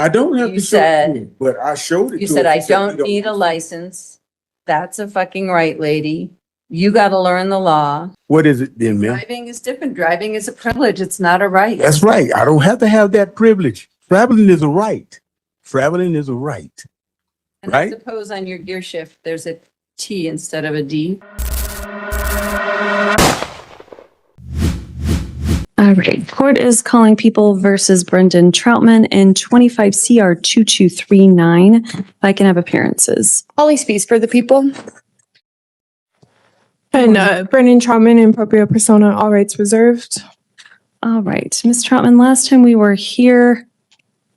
I don't have You to show said- it to him, but I showed it to him. You said, I He said, "We don't need a license. That's a fucking right, lady. You got to learn the law. What is it then, ma'am? Driving is different. Driving is a privilege. It's not a right. That's right. I don't have to have that privilege. Traveling is a right. Traveling is a right. And I right? suppose on your gear shift, there's a T instead of a D. All right, court is calling People versus Brendan Troutman in 25 CR 2239. If I can have appearances. Holly Spees for the people. And Brendan Troutman in proprio persona, all rights reserved. All right, Ms. Troutman, last time we were here,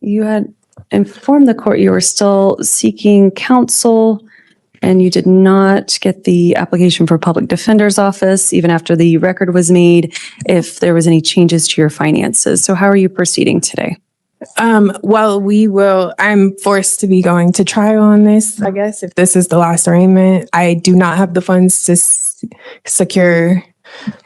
you had informed the court you were still seeking counsel and you did not get the application for public defender's office even after the record was made if there was any changes to your finances. So how are you proceeding today? Well, I'm forced to be going to trial on this, I guess, if this is the last arraignment. I do not have the funds to secure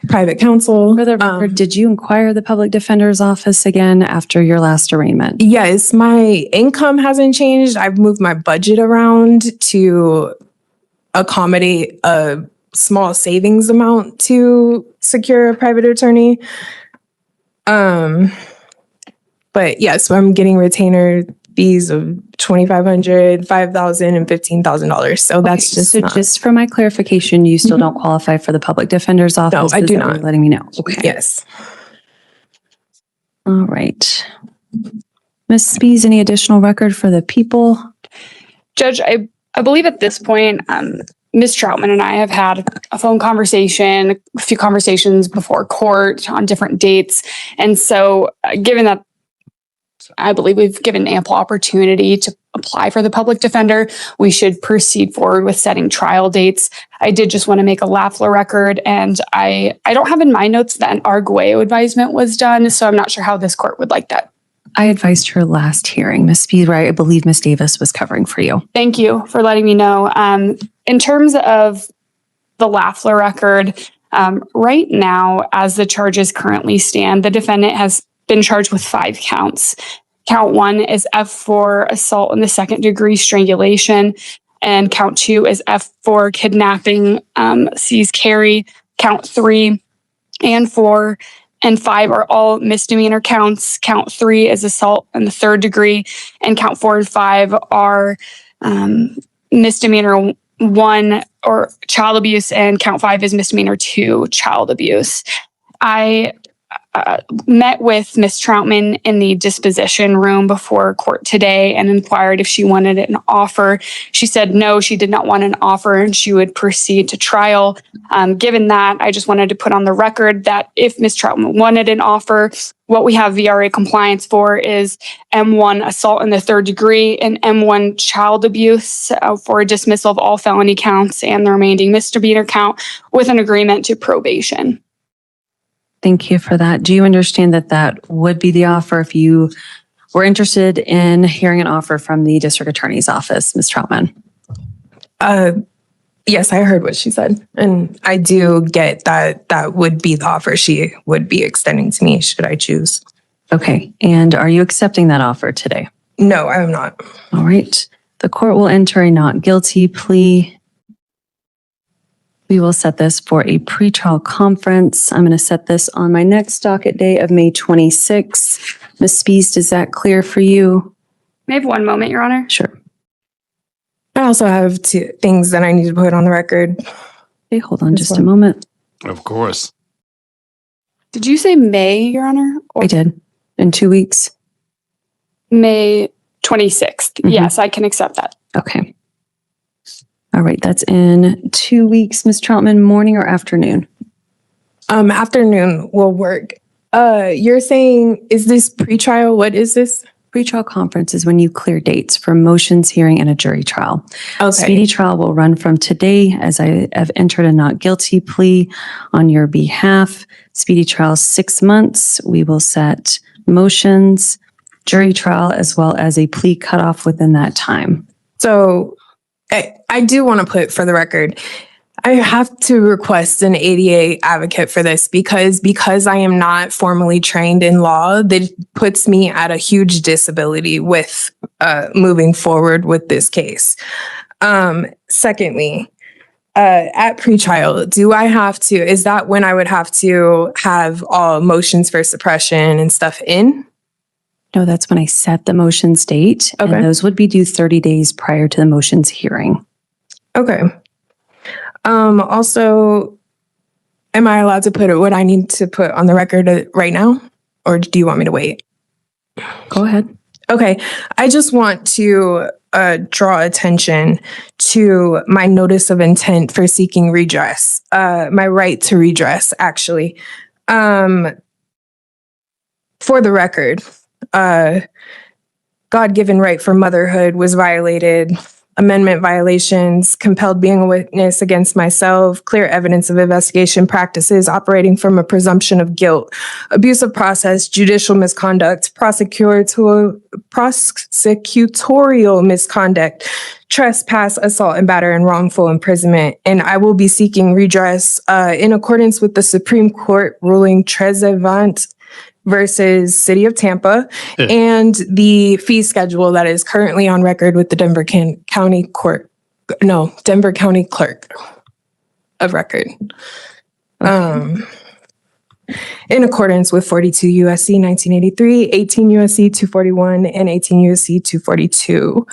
private counsel. For the record, did you inquire the public defender's office again after your last arraignment? Yes, my income hasn't changed. I've moved my budget around to accommodate a small savings amount to secure a private attorney. But yes, so I'm getting retainer fees of $2,500, $5,000, and $15,000. So that's just so not, just for my clarification, you still don't qualify for the public defender's office? I Is do that what not. you're letting me know. Okay. yes. All right. Ms. Spees, any additional record for the people? Judge, I believe at this point, Ms. Troutman and I have had a phone conversation, a few conversations before court on different dates. And so given that I believe we've given ample opportunity to apply for the public defender, we should proceed forward with setting trial dates. I did just want to make a Lafleur record, and I don't have in my notes that an Arguello advisement was done, so I'm not sure how this court would like that. I advised her last hearing. Ms. Spees, right? I believe Ms. Davis was covering for you. Thank you for letting me know. In terms of the Lafleur record, right now, as the charges currently stand, the defendant has been charged with 5 counts. Count 1 is F for assault in the second degree strangulation, and count 2 is F for kidnapping, seize, carry. Count 3 and 4 and 5 are all misdemeanor counts. Count 3 is assault in the third degree, and count 4 and 5 are misdemeanor 1 or child abuse, and count 5 is misdemeanor 2, child abuse. I met with Ms. Troutman in the disposition room before court today and inquired if she wanted an offer. She said no, she did not want an offer and she would proceed to trial. Given that, I just wanted to put on the record that if Ms. Troutman wanted an offer, what we have VRA compliance for is M1 assault in the third degree and M1 child abuse for a dismissal of all felony counts and the remaining misdemeanor count with an agreement to probation. Thank you for that. Do you understand that that would be the offer if you were interested in hearing an offer from the district attorney's office, Ms. Troutman? Yes, I heard what she said. And I do get that that would be the offer she would be extending to me should I choose. Okay. And are you accepting that offer today? No, I am not. All right. The court will enter a not guilty plea. We will set this for a pretrial conference. I'm going to set this on my next docket day of May 26th. Ms. Spees, is that clear for you? May I have one moment, Your Honor? Sure. I also have 2 things that I need to put on the record. Okay, hold on just a moment. Of course. Did you say May, Your Honor? Or I did. In 2 weeks? May 26th. Yes, I can accept that. Okay. All right, that's in 2 weeks. Ms. Troutman, morning or afternoon? Afternoon will work. You're saying, is this pretrial? What is this? Pretrial conference is when you clear dates for motions, hearing, and a jury trial. Okay. Speedy trial will run from today as I have entered a not guilty plea on your behalf. Speedy trial 6 months. We will set motions, jury trial, as well as a plea cutoff within that time. So I do want to put for the record, I have to request an ADA advocate for this because I am not formally trained in law. That puts me at a huge disability with moving forward with this case. Secondly, at pretrial, do I have to? Is that when I would have to have all motions for suppression and stuff in? No, that's when I set the motions date. Okay. And those would be due 30 days prior to the motions hearing. Okay. Also, am I allowed to put what I need to put on the record right now? Or do you want me to wait? Go ahead. Okay. I just want to draw attention to my notice of intent for seeking redress, my right to redress, actually. For the record, God-given right for motherhood was violated. Amendment violations, compelled being a witness against myself, clear evidence of investigation practices operating from a presumption of guilt, abuse of process, judicial misconduct, prosecutorial misconduct, trespass, assault and battery, and wrongful imprisonment. And I will be seeking redress in accordance with the Supreme Court ruling Trezevant versus City of Tampa, and the fee schedule that is currently on record with the Denver County Clerk of Record. In accordance with 42 USC 1983, 18 USC 241, and 18 USC 242,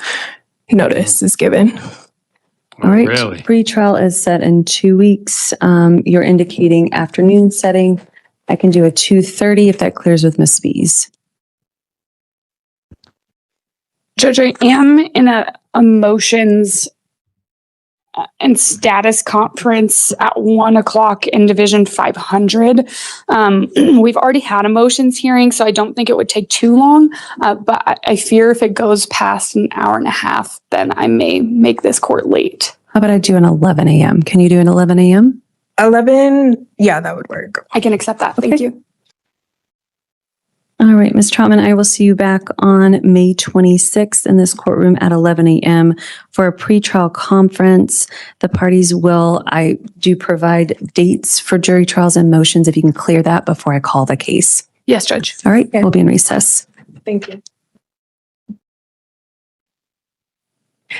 notice is given. All right. Really? Pretrial is set in 2 weeks. You're indicating afternoon setting. I can do a 2:30 if that clears with Ms. Spies. Judge, I am in a motions and status conference at 1:00 in Division 500. We've already had a motions hearing, so I don't think it would take too long. But I fear if it goes past an hour and a half, then I may make this court late. How about I do an 11 a.m.? Can you do an 11 a.m.? 11, yeah, that would work. I can accept that. Thank you. All right, Ms. Troutman, I will see you back on May 26th in this courtroom at 11 a.m. for a pretrial conference. The parties I do provide dates for jury trials and motions if you can clear that before I call the case. Yes, Judge. All right, we'll be in recess. Thank you.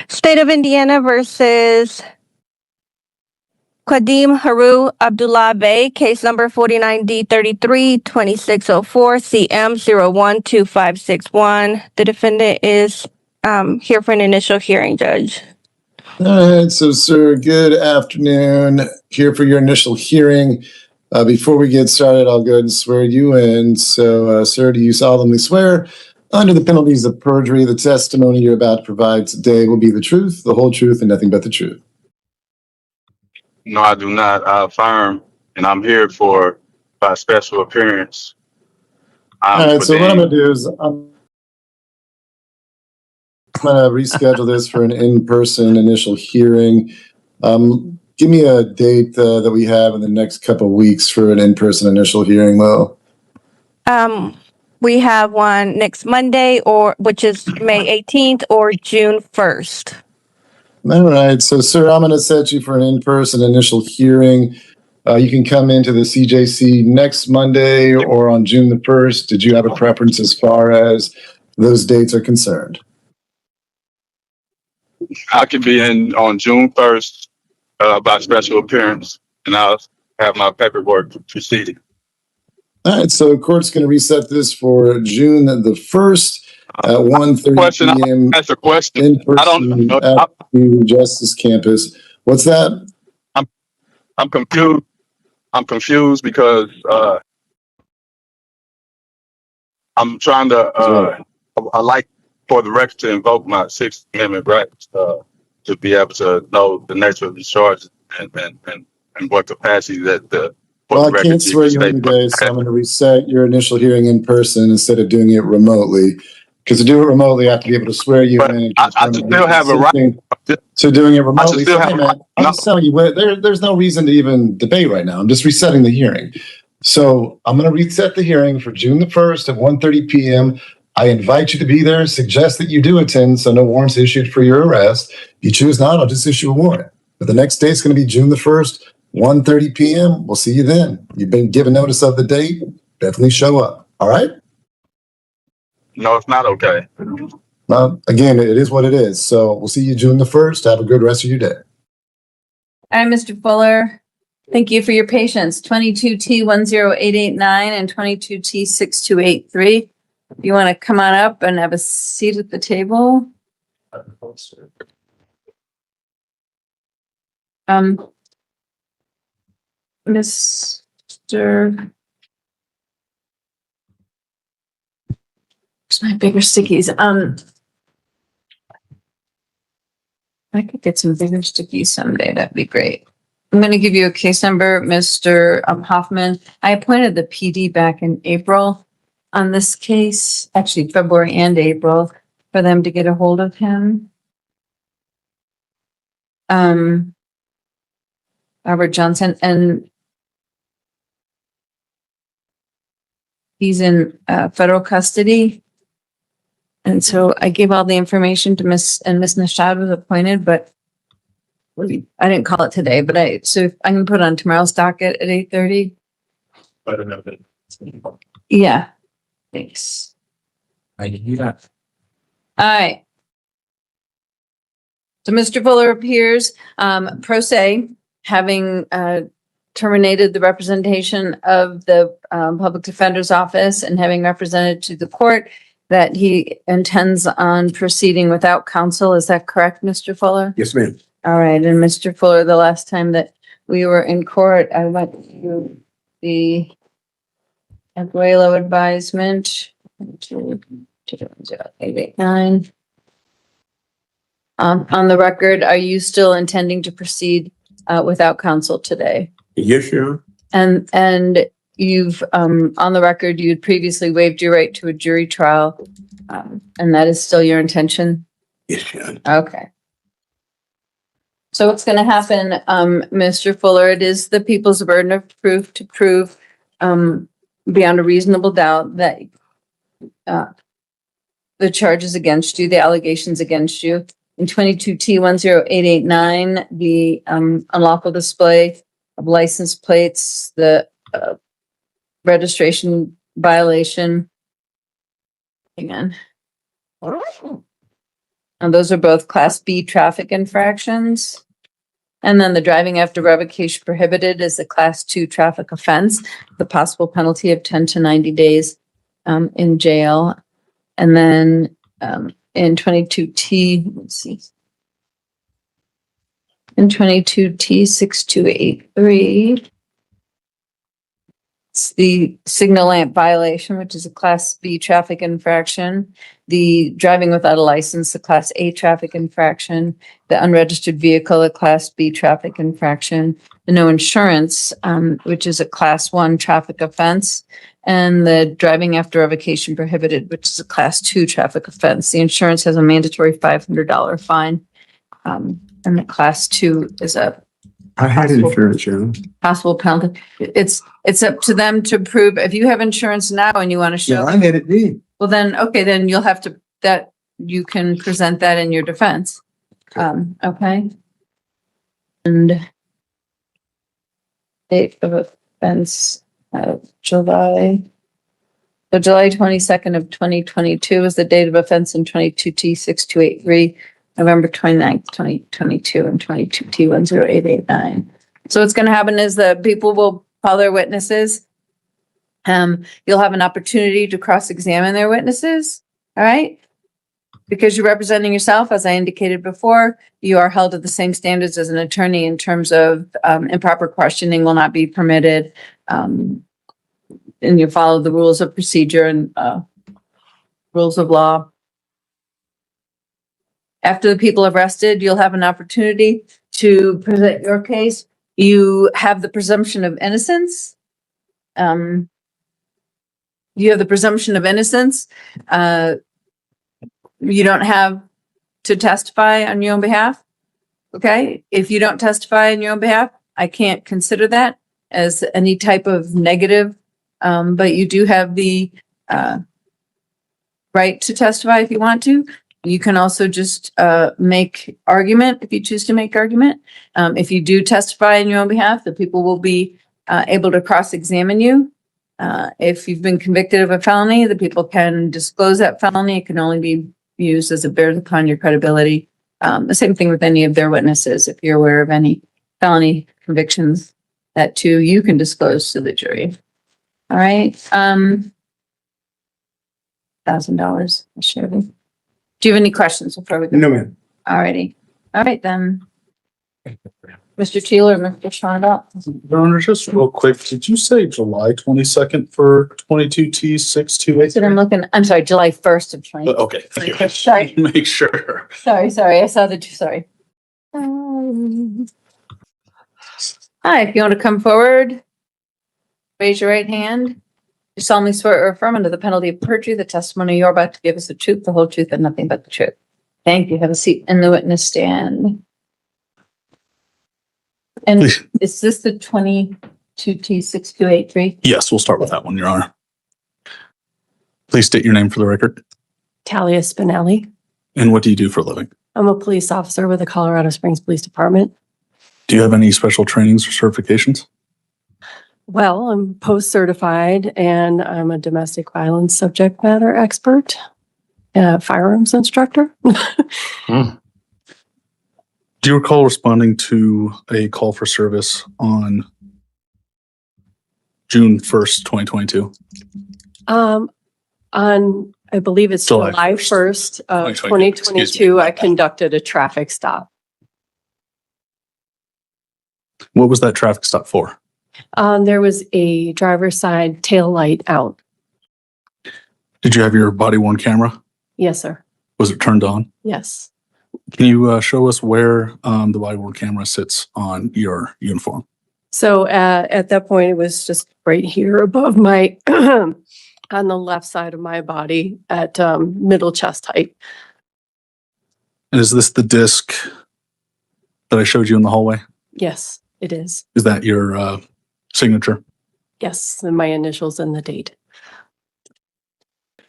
State of Indiana versus Qadim Haru Abdullah Bey, case number 49D33 2604 CM012561. The defendant is here for an initial hearing, Judge. All right, so sir, good afternoon. Here for your initial hearing. Before we get started, I'll go ahead and swear you in. So, sir, do you solemnly swear under the penalties of perjury the testimony you're about to provide today will be the truth, the whole truth, and nothing but the truth? No, I do not. I affirm, and I'm here by special appearance. All right, so what I'm going to do is I'm going to reschedule this for an in-person initial hearing. Give me a date that we have in the next couple of weeks for an in-person initial hearing, Will. We have one next Monday, which is May 18th, or June 1st. All right, so sir, I'm going to set you for an in-person initial hearing. You can come into the CJC next Monday or on June the 1st. Did you have a preference as far as those dates are concerned? I could be in on June 1st by special appearance, and I'll have my paperwork proceeding. All right, so court's going to reset this for June the 1st at 1:30 p.m. That's a question. in I don't person know. at the Justice Campus. What's that? I'm confused. I'm confused because I'm trying to. I like for the record to invoke my Sixth Amendment rights to be able to know the nature of the charges and what capacity that the. Well, I can't swear you in today, so I'm going to reset your initial hearing in person instead of doing it remotely. Because to do it remotely, I have to be able to swear you But in. I still have a right. To doing it remotely. still have Hey, a man, right. I'm No. just telling you, there's no reason to even debate right now. I'm just resetting the hearing. So I'm going to reset the hearing for June the 1st at 1:30 p.m. I invite you to be there. Suggest that you do attend, so no warrants issued for your arrest. If you choose not, I'll just issue a warrant. But the next date is going to be June the 1st, 1:30 p.m. We'll see you then. You've been given notice of the date. Definitely show up. All right? No, it's not okay. Well, again, it is what it is. So we'll see you June the 1st. Have a good rest of your day. All right, Mr. Fuller, thank you for your patience. 22T10889 and 22T6283. You want to come on up and have a seat at the table? Mr. Where's my bigger stickies? I could get some bigger stickies someday. That'd be great. I'm going to give you a case number, Mr. Hoffman. I appointed the PD back in April on this case, actually February and April, for them to get a hold of him. Robert Johnson, and he's in federal custody. And so I gave all the information to Miss Nashad was appointed, but I didn't call it today, but so I can put on tomorrow's docket at 8:30. I don't know that. Yeah. Thanks. I can do that. All right. So Mr. Fuller appears pro se, having terminated the representation of the public defender's office and having represented to the court that he intends on proceeding without counsel. Is that correct, Mr. Fuller? Yes, ma'am. All right. And Mr. Fuller, the last time that we were in court, I went through the Aguelo advisement. 889. On the record, are you still intending to proceed without counsel today? Yes, Your Honor. And you've on the record, you had previously waived your right to a jury trial, and that is still your intention? Yes, Your Honor. Okay. So what's going to happen, Mr. Fuller? It is the people's burden of proof to prove beyond a reasonable doubt that the charges against you, the allegations against you. In 22T10889, the unlawful display of license plates, the registration violation. Hang on. And those are both Class B traffic infractions. And then the driving after revocation prohibited is a Class 2 traffic offense, the possible penalty of 10 to 90 days in jail. And then in 22T, let's see. In 22T6283, it's the signal lamp violation, which is a Class B traffic infraction. The driving without a license, a Class A traffic infraction. The unregistered vehicle, a Class B traffic infraction. The no insurance, which is a Class 1 traffic offense. And the driving after revocation prohibited, which is a Class 2 traffic offense. The insurance has a mandatory $500 fine. And the Class 2 is a I had insurance, Your Honor. possible penalty. It's up to them to prove. If you have insurance now and you want to Yeah, show, I had it then. well, then, okay, then you'll have to, that you can present that in your defense. Okay. And date of offense, July 22nd of 2022 is the date of offense in 22T6283, November 29th, 2022, and 22T10889. So what's going to happen is the people will call their witnesses. You'll have an opportunity to cross-examine their witnesses. All right. Because you're representing yourself, as I indicated before, you are held to the same standards as an attorney in terms of improper questioning will not be permitted. And you follow the rules of procedure and rules of law. After the people have rested, you'll have an opportunity to present your case. You have the presumption of innocence. You have the presumption of innocence. You don't have to testify on your own behalf. Okay. If you don't testify on your own behalf, I can't consider that as any type of negative. But you do have the right to testify if you want to. You can also just make argument if you choose to make argument. If you do testify on your own behalf, the people will be able to cross-examine you. If you've been convicted of a felony, the people can disclose that felony. It can only be used as it bears upon your credibility. The same thing with any of their witnesses. If you're aware of any felony convictions, that too, you can disclose to the jury. All right. $1,000. Shirley. Do you have any questions before we go? No, ma'am. All righty. All right, then. Mr. Teal or Mr. Shonda? Your Honor, just real quick, did you say July 22nd for 22T6283? That's what I'm looking, I'm sorry, July 1st of 20. Okay, thank you. Sorry. Make sure. Sorry, I saw the two, sorry. Hi, if you want to come forward, raise your right hand. You solemnly swear or affirm under the penalty of perjury, the testimony you're about to give is the truth, the whole truth, and nothing but the truth. Thank you. Have a seat in the witness stand. And is this the 22T6283? Yes, we'll start with that one, Your Honor. Please state your name for the record. Talia Spinelli. And what do you do for a living? I'm a police officer with the Colorado Springs Police Department. Do you have any special trainings or certifications? Well, I'm post-certified and I'm a domestic violence subject matter expert, firearms instructor. Do you recall responding to a call for service on June 1st, 2022? On, I believe it's July July 1st of 2022, I conducted a traffic stop. What was that traffic stop for? There was a driver's side tail light out. Did you have your body worn camera? Yes, sir. Was it turned on? Yes. Can you show us where the body worn camera sits on your uniform? So at that point, it was just right here above my, on the left side of my body at middle chest height. And is this the disc that I showed you in the hallway? Yes, it is. Is that your signature? Yes, and my initials and the date.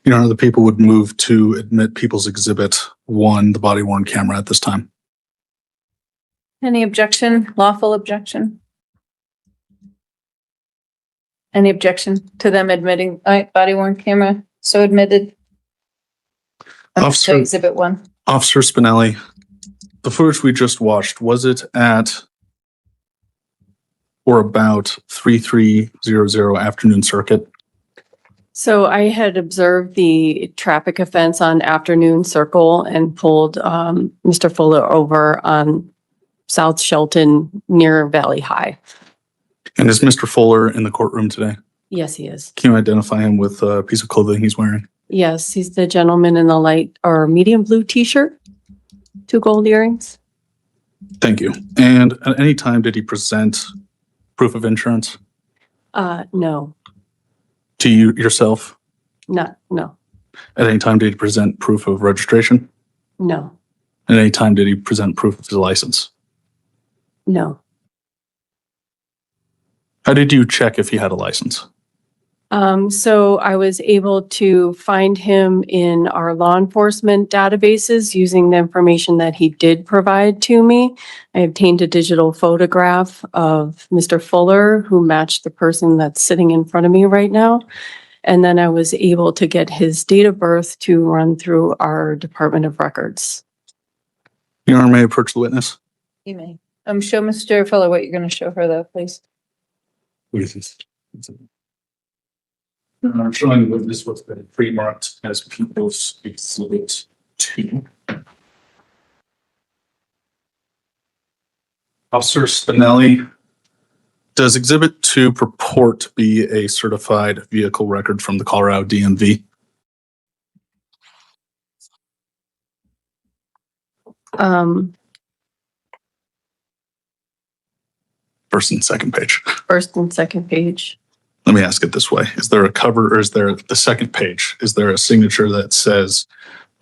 Your Honor, the people would move to admit People's Exhibit 1, the body worn camera at this time. Any objection, lawful objection? Any objection to them admitting, all right, body worn camera, so admitted? Officer- So Exhibit 1. Officer Spinelli, the footage we just watched, was it at or about 3300 Afternoon Circuit? So I had observed the traffic offense on Afternoon Circle and pulled Mr. Fuller over on South Shelton near Valley High. And is Mr. Fuller in the courtroom today? Yes, he is. Can you identify him with a piece of clothing he's wearing? Yes, he's the gentleman in the light or medium blue t-shirt, 2 gold earrings. Thank you. And at any time did he present proof of insurance No, to you yourself? no. At any time did he present proof of registration? No, At any time did he present proof of his license? no. How did you check if he had a license? So I was able to find him in our law enforcement databases using the information that he did provide to me. I obtained a digital photograph of Mr. Fuller, who matched the person that's sitting in front of me right now. And then I was able to get his date of birth to run through our Department of Records. Your Honor, may I approach the witness? You may. Show Mr. Fuller what you're going to show her though, please. What is this? I'm showing the witness what's been pre-marked as People's Exhibit 2. Officer Spinelli, does Exhibit 2 purport to be a certified vehicle record from the Colorado DMV? First and second page. First and second page. Let me ask it this way. Is there a cover or is there the second page? Is there a signature that says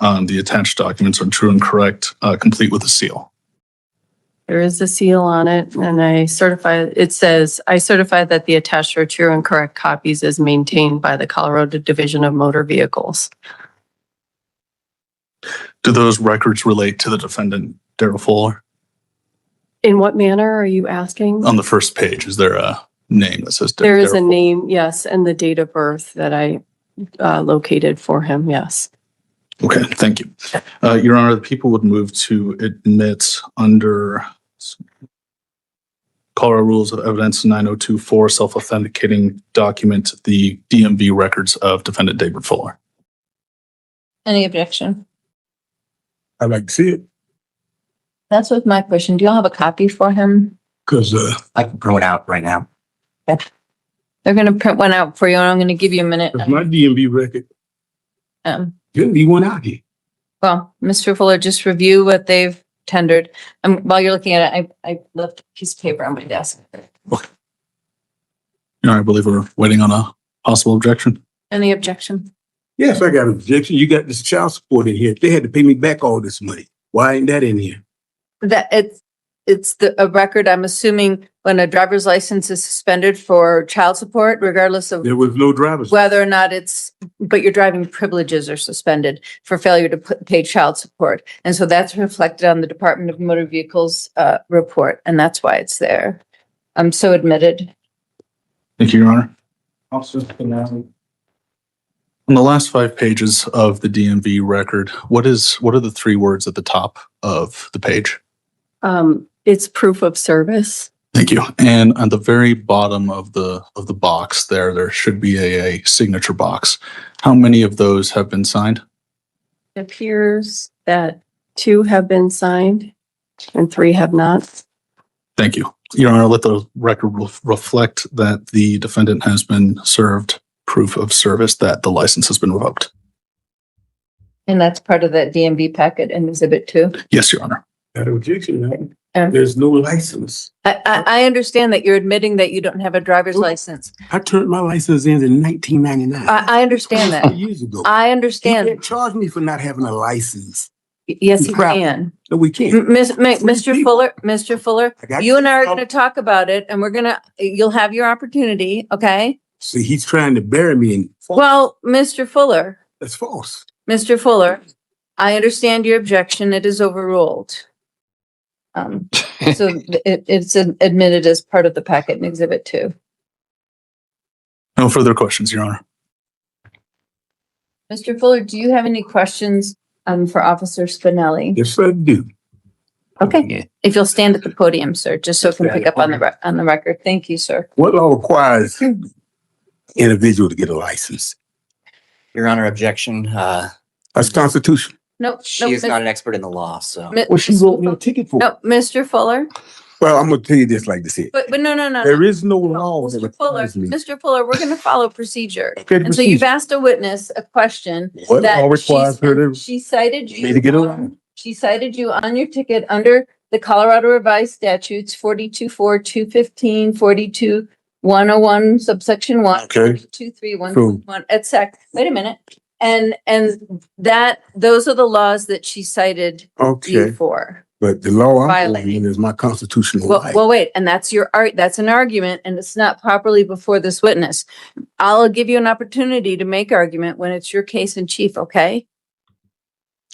the attached documents are true and correct, complete with a seal? There is a seal on it, and it says, I certify that the attached are true and correct copies as maintained by the Colorado Division of Motor Vehicles. Do those records relate to the defendant, Daryl Fuller? In what manner are you asking? On the first page, is there a name that says? There is Daryl a Fuller? name, yes, and the date of birth that I located for him, yes. Okay, thank you. Your Honor, the people would move to admit under Colorado Rules of Evidence 9024 self-authenticating document the DMV records of defendant David Fuller. Any objection? I'd like to see it That's with my question. Do y'all have a copy for him? because I can print it out right now. They're gonna print one out for you, and I'm gonna give you a minute. my DMV record shouldn't be one out here. Well, Mr. Fuller, just review what they've tendered. While you're looking at it, I left a piece of paper on my desk. Your Honor, I believe we're waiting on a possible objection. Any objection? Yes, I got an objection. You got this child support in here. They had to pay me back all this money. Why ain't that in here? That it's a record, I'm assuming, when a driver's license is suspended for child support, regardless of There was no driver's. whether or not but your driving privileges are suspended for failure to pay child support. And so that's reflected on the Department of Motor Vehicles report, and that's why it's there. So admitted. Thank you, Your Honor. On the last 5 pages of the DMV record, what are the 3 words at the top of the page? It's proof of service. Thank you. And on the very bottom of the box there should be a signature box. How many of those have been signed? It appears that 2 have been signed and 3 have not. Thank you. Your Honor, let the record reflect that the defendant has been served proof of service that the license has been revoked. And that's part of that DMV packet in Exhibit 2. Yes, Your Honor. Got an objection, man. Um, There's no license. I understand that you're admitting that you don't have a driver's license. I turned my license in 1999. I understand that. Years ago. I You understand. can't charge me for not having a license. Yes, you Crap. can. No, we can't. Mr. Fuller, I got you and I are you. going to talk about it, and you'll have your opportunity, okay? See, he's trying to bury me in. Well, Mr. Fuller, That's false. I understand your objection. It is overruled. So it's admitted as part of the packet in Exhibit 2. No further questions, Your Honor. Mr. Fuller, do you have any questions for Officer Spinelli? Yes, I do. Okay, if you'll stand at the podium, sir, just so it can pick up on the record. Thank you, sir. What law requires an individual to get a license? Your Honor, objection. That's constitution. No, She is not an expert in the law, so. What she wrote me a ticket for. No, Mr. Fuller, Well, I'm gonna tell you this like this here. but no. There is no law that Mr. Fuller, requires me. Mr. Fuller, we're going to follow procedure. Okay, And so you've procedure. asked a witness a question What that law requires her to? she cited me to get a you license? she cited you on your ticket under the Colorado Revised Statutes 42.4, 215, 42, 101, subsection 1, Okay. 2, 3, 1, Cool. 1, et sec. Wait a minute. And those are the laws that she cited you Okay, for. but the law I'm Violating. following is my constitutional Well, right. well, wait, and that's that's an argument, and it's not properly before this witness. I'll give you an opportunity to make argument when it's your case in chief, okay?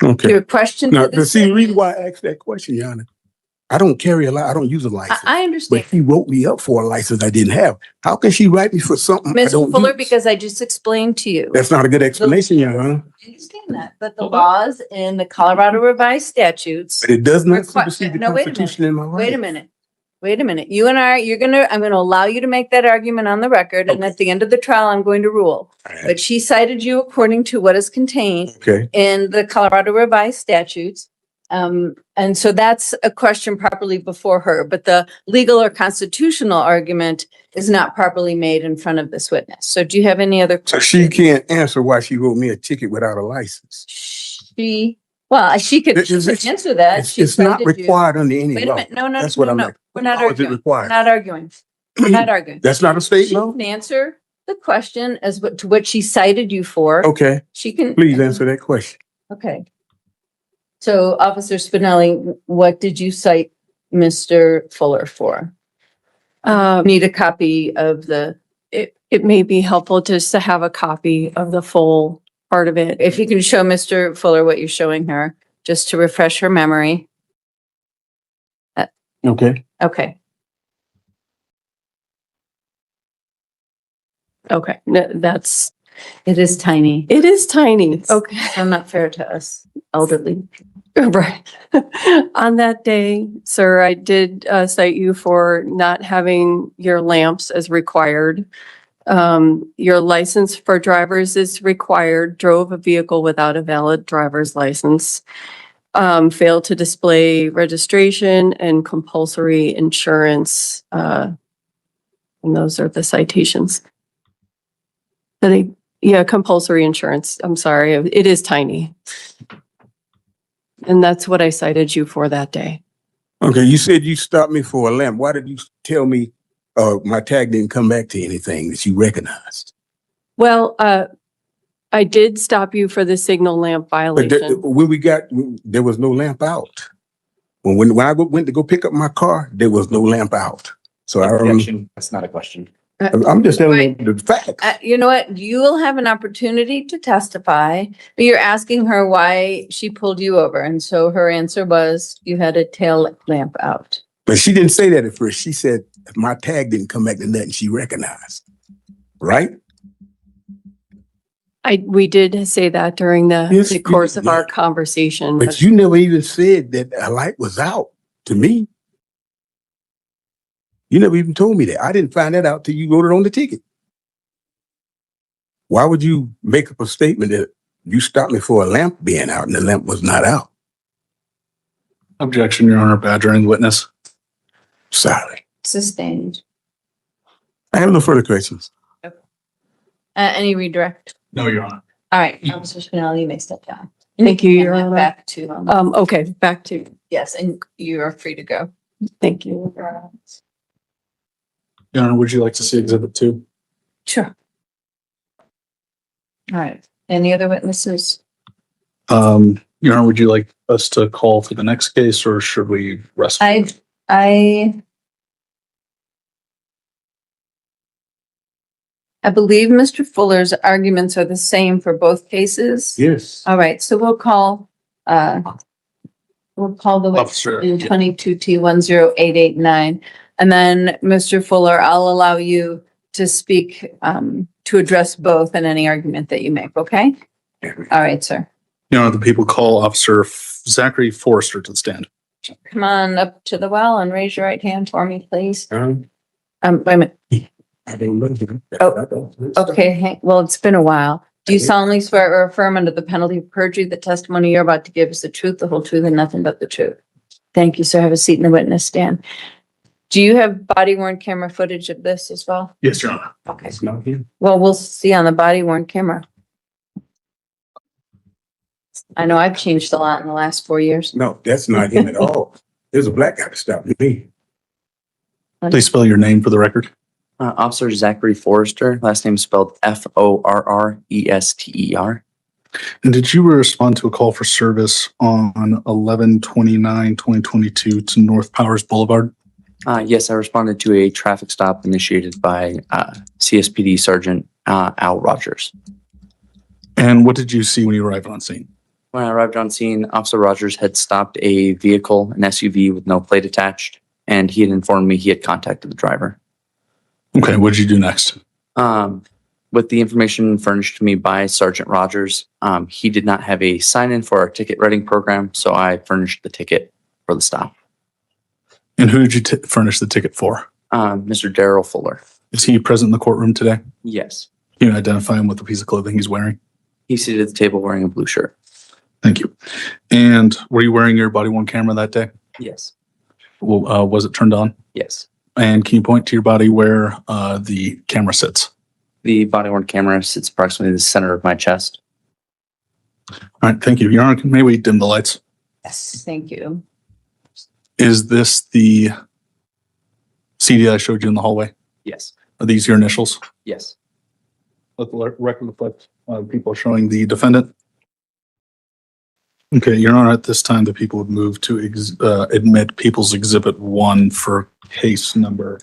Okay. Your question. Now, to the this see, the reason witness- why I asked that question, Your Honor, I don't carry a I don't use a license. I understand. But she wrote me up for a license I didn't have. How can she write me for something I Mr. don't Fuller, use? because I just explained to you. That's not a good explanation, Your Honor. I understand that, but the laws in the Colorado Revised Statutes. But it does not Requi- supersede the no, wait a minute. Constitution in my life. Wait a minute. You and I, I'm going to allow you to make that argument on the record, and at the end of the trial, I'm going to rule. But she cited you according to what is contained Okay. in the Colorado Revised Statutes. And so that's a question properly before her, but the legal or constitutional argument is not properly made in front of this witness. So do you have any other So she questions? can't answer why she wrote me a ticket without a license. She could answer that. It's, She it's not cited you. required under any Wait a law. minute. No. That's what I'm no. like. We're not How is it arguing. We're required? not arguing. We're not arguing. That's not a state She law? can answer the question to what she cited you for. Okay, She can. please answer that question. Okay. So Officer Spinelli, what did you cite Mr. Fuller for? Need a copy of It may be helpful just to have a copy of the full part of it. if you can show Mr. Fuller what you're showing her. just to refresh her memory. Okay. Okay. Okay, no, that's, It is tiny. it is tiny. Okay. So not fair to us elderly. Right. On that day, sir, I did cite you for not having your lamps as required. Your license for drivers is required, drove a vehicle without a valid driver's license, failed to display registration and compulsory insurance. And those are the citations. Yeah, compulsory insurance. I'm sorry, it is tiny. And that's what I cited you for that day. Okay, you said you stopped me for a lamp. Why did you tell me my tag didn't come back to anything that you recognized? Well, I did stop you for the signal lamp But violation. there was no lamp out. When I went to go pick up my car, there was no lamp out. So Objection. That's not a question. I'm just telling you the facts. You know what? You will have an opportunity to testify, but you're asking her why she pulled you over. And so her answer was you had a tail lamp out. But she didn't say that at first. She said my tag didn't come back to nothing she recognized. Right? We did say that during Yes, the you course did. of our conversation. But you never even said that a light was out to me. You never even told me that. I didn't find that out till you wrote it on the ticket. Why would you make up a statement that you stopped me for a lamp being out and the lamp was not out? Objection, Your Honor, badgering the witness. Sorry. Sustained. I have no further questions. Any redirect? No, Your Honor. All right, Officer Spinelli, you may step down. Thank you, Your And Honor. back to, Okay, back to, yes, and you are free to go. thank you. Your Honor, would you like to see Exhibit 2? Sure. All right. Any other witnesses? Your Honor, would you like us to call for the next case or should we rest? I believe Mr. Fuller's arguments are the same for both cases. Yes. All right, so we'll call the witness Officer, in yeah. 22T10889. And then Mr. Fuller, I'll allow you to speak, to address both and any argument that you make, okay? All right, sir. Your Honor, the people call Officer Zachary Forrester to the stand. Come on up to the well and raise your right hand for me, please. Wait a minute. I don't know. Okay, well, it's been a while. Do you solemnly swear or affirm under the penalty of perjury the testimony you're about to give is the truth, the whole truth, and nothing but the truth? Thank you, sir. Have a seat in the witness stand. Do you have body worn camera footage of this as well? Yes, Your Honor. Okay. It's not him. Well, we'll see on the body worn camera. I know I've changed a lot in the last 4 years. No, that's not him at all. There's a black guy that stopped me. Please spell your name for the record. Officer Zachary Forrester, last name spelled Forrester. And did you respond to a call for service on 11/29/2022 to North Powers Boulevard? Yes, I responded to a traffic stop initiated by CSPD Sergeant Al Rogers. And what did you see when you arrived on scene? When I arrived on scene, Officer Rogers had stopped a vehicle, an SUV with no plate attached, and he had informed me he had contacted the driver. Okay, what did you do next? With the information furnished to me by Sergeant Rogers, he did not have a sign-in for our ticket writing program, so I furnished the ticket for the stop. And who did you furnish the ticket for? Mr. Daryl Fuller. Is he present in the courtroom today? Yes. Can you identify him with the piece of clothing he's wearing? He's seated at the table wearing a blue shirt. Thank you. And were you wearing your body-worn camera that day? Yes. Well, was it turned on? Yes. And can you point to your body where the camera sits? The body-worn camera sits approximately the center of my chest. All right, thank you. Your Honor, may we dim the lights? Yes, thank you. Is this the CD I showed you in the hallway? Yes. Are these your initials? Yes. Let the record reflect people showing the defendant. Okay, Your Honor, at this time, the people would move to admit People's Exhibit 1 for case number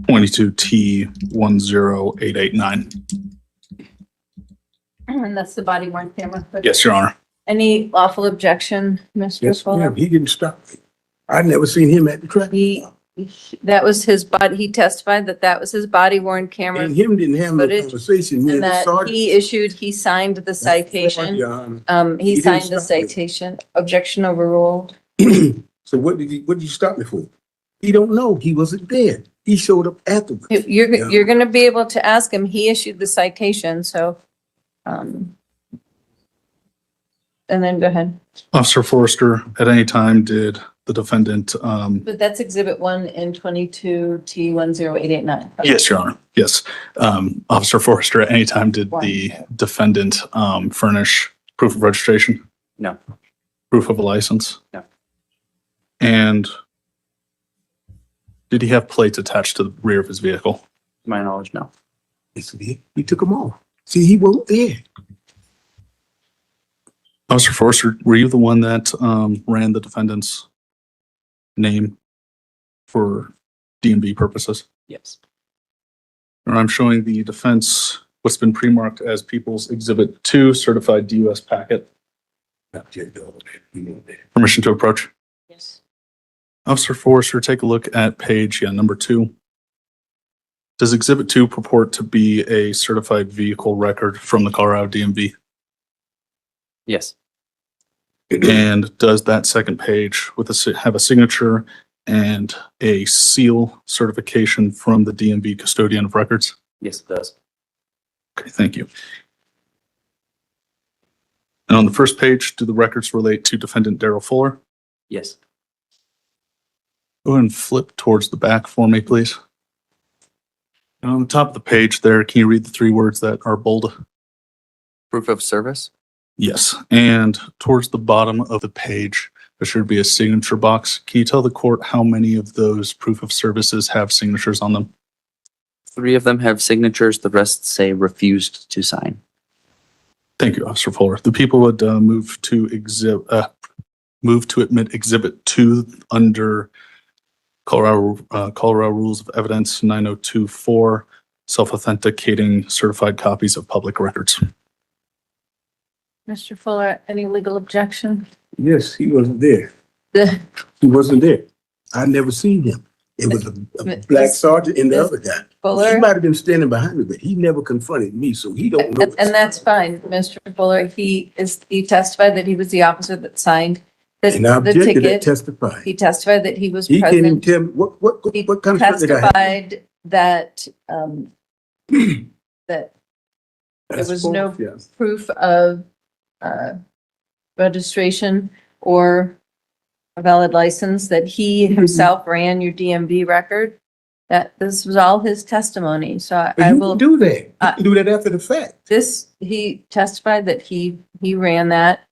22T10889. And that's the body worn camera. Yes, Your Honor. Any lawful objection, Mr. Yes, Fuller? ma'am. He didn't stop me. I never seen him at the track. That was his body, he testified that that was his body worn camera And him didn't have no footage, conversation. Me and and the that sergeant. he signed the citation. Your Honor. He He signed didn't the stop me. citation, objection overruled. So what did you stop me for? He don't know. He wasn't there. He showed up afterwards. You're gonna be able to ask him, he issued the citation, so, and then go ahead. Officer Forrester, at any time did the defendant, But that's exhibit 1 in 22 T10889. yes, Your Honor, yes. Officer Forrester, at any time did the defendant furnish proof of registration? No. Proof of a license? No. And did he have plates attached to the rear of his vehicle? To my knowledge, no. Yes, he took them off. See, he wasn't there. Officer Forrester, were you the one that ran the defendant's name for D&B purposes? Yes. And I'm showing the defense what's been pre-marked as People's Exhibit 2 certified DUS packet. Permission to approach. Yes. Officer Forrester, take a look at page number 2. Does Exhibit 2 purport to be a certified vehicle record from the Colorado DMV? Yes. And does that second page have a signature and a seal certification from the DMV custodian of records? Yes, it does. Okay, thank you. And on the first page, do the records relate to defendant Daryl Fuller? Yes. Go ahead and flip towards the back for me, please. And on the top of the page there, can you read the 3 words that are bold? Proof of service? Yes. And towards the bottom of the page, there should be a signature box. Can you tell the court how many of those proof of services have signatures on them? 3 of them have signatures. The rest say refused to sign. Thank you, Officer Fuller. The people would move to admit Exhibit 2 under Colorado Rules of Evidence 9024, self-authenticating certified copies of public records. Mr. Fuller, any legal objection? Yes, he wasn't there. He wasn't there. I never seen him. It was a black sergeant and the other guy. Fuller? He might have been standing behind me, but he never confronted me, so he don't know. And that's fine, Mr. Fuller. He testified that he was the officer that signed And I the objected to ticket. testify. He testified that he was He can't even present. tell me He what kind of shirt did I have? testified that, that That's was no- false, yes. proof of, registration or a valid license, that he himself ran your DMV record. That this was all his testimony. So But I you will. can do that. You can do that after the fact. He testified that he ran that,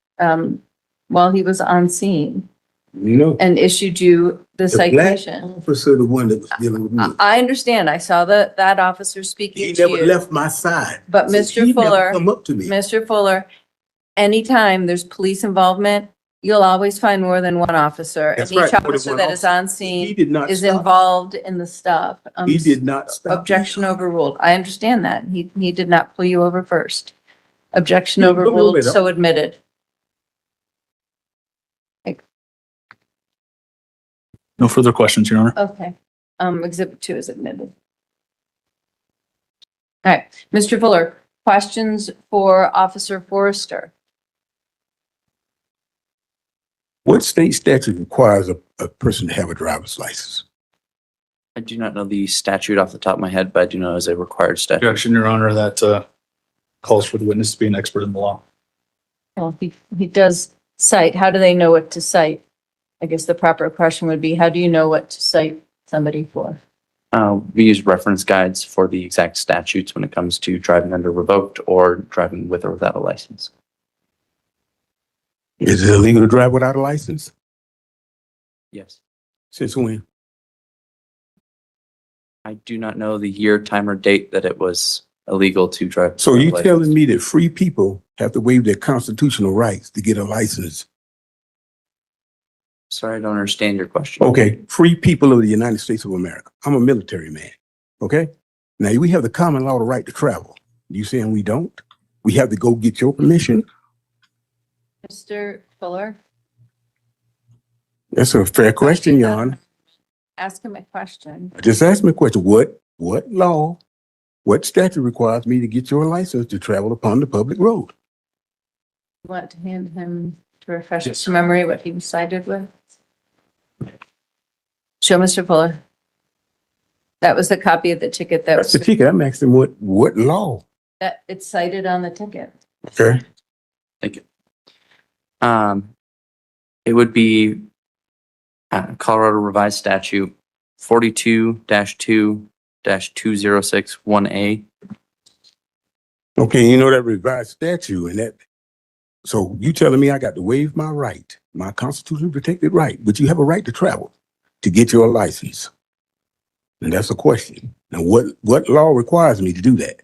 while he was on scene You know, and issued you the the black citation. officer, the one that was dealing with me, I understand. I saw that officer he speaking to never you. left my side. But So Mr. he never Fuller- come up to me. Mr. Fuller, anytime there's police involvement, you'll always find more than one officer. And That's each right, more than officer one that is officer. on He scene did not is stop. involved in the stuff. He did not stop. Objection overruled. I understand that. He did not pull you over first. Objection He didn't pull me over overruled, at all. so admitted. No further questions, Your Honor. Okay. Exhibit 2 is admitted. All right, Mr. Fuller, questions for Officer Forrester? What state statute requires a person to have a driver's license? I do not know the statute off the top of my head, but I do know as a required statute. Objection, Your Honor, that calls for the witness to be an expert in the law. Well, he does cite. How do they know what to cite? I guess the proper question would be, how do you know what to cite somebody for? We use reference guides for the exact statutes when it comes to driving under revoked or driving with or without a license. Is it illegal to drive without a license? Yes. Since when? I do not know the year, time, or date that it was illegal to drive. So without a you license. telling me that free people have to waive their constitutional rights to get a license? Sorry, I don't understand your question. Okay, free people of the United States of America. I'm a military man, okay? Now, we have the common law the right to travel. You saying we don't? We have to go get your permission? Mr. Fuller, That's a fair question, Your Honor. ask him a question. Just ask me a question. What law, what statute requires me to get your license to travel upon the public road? You want to hand him to refresh his memory what he was cited with? Show Mr. Fuller. That was the copy of the ticket that That's the was, ticket. I'm asking what law? that it's cited on the ticket. Okay. Thank you. It would be Colorado Revised Statute 42-2-2061A. Okay, you know that revised statute and that. So you telling me I got to waive my right, my constitutionally protected right, but you have a right to travel to get your license. And that's a question. Now, what law requires me to do that?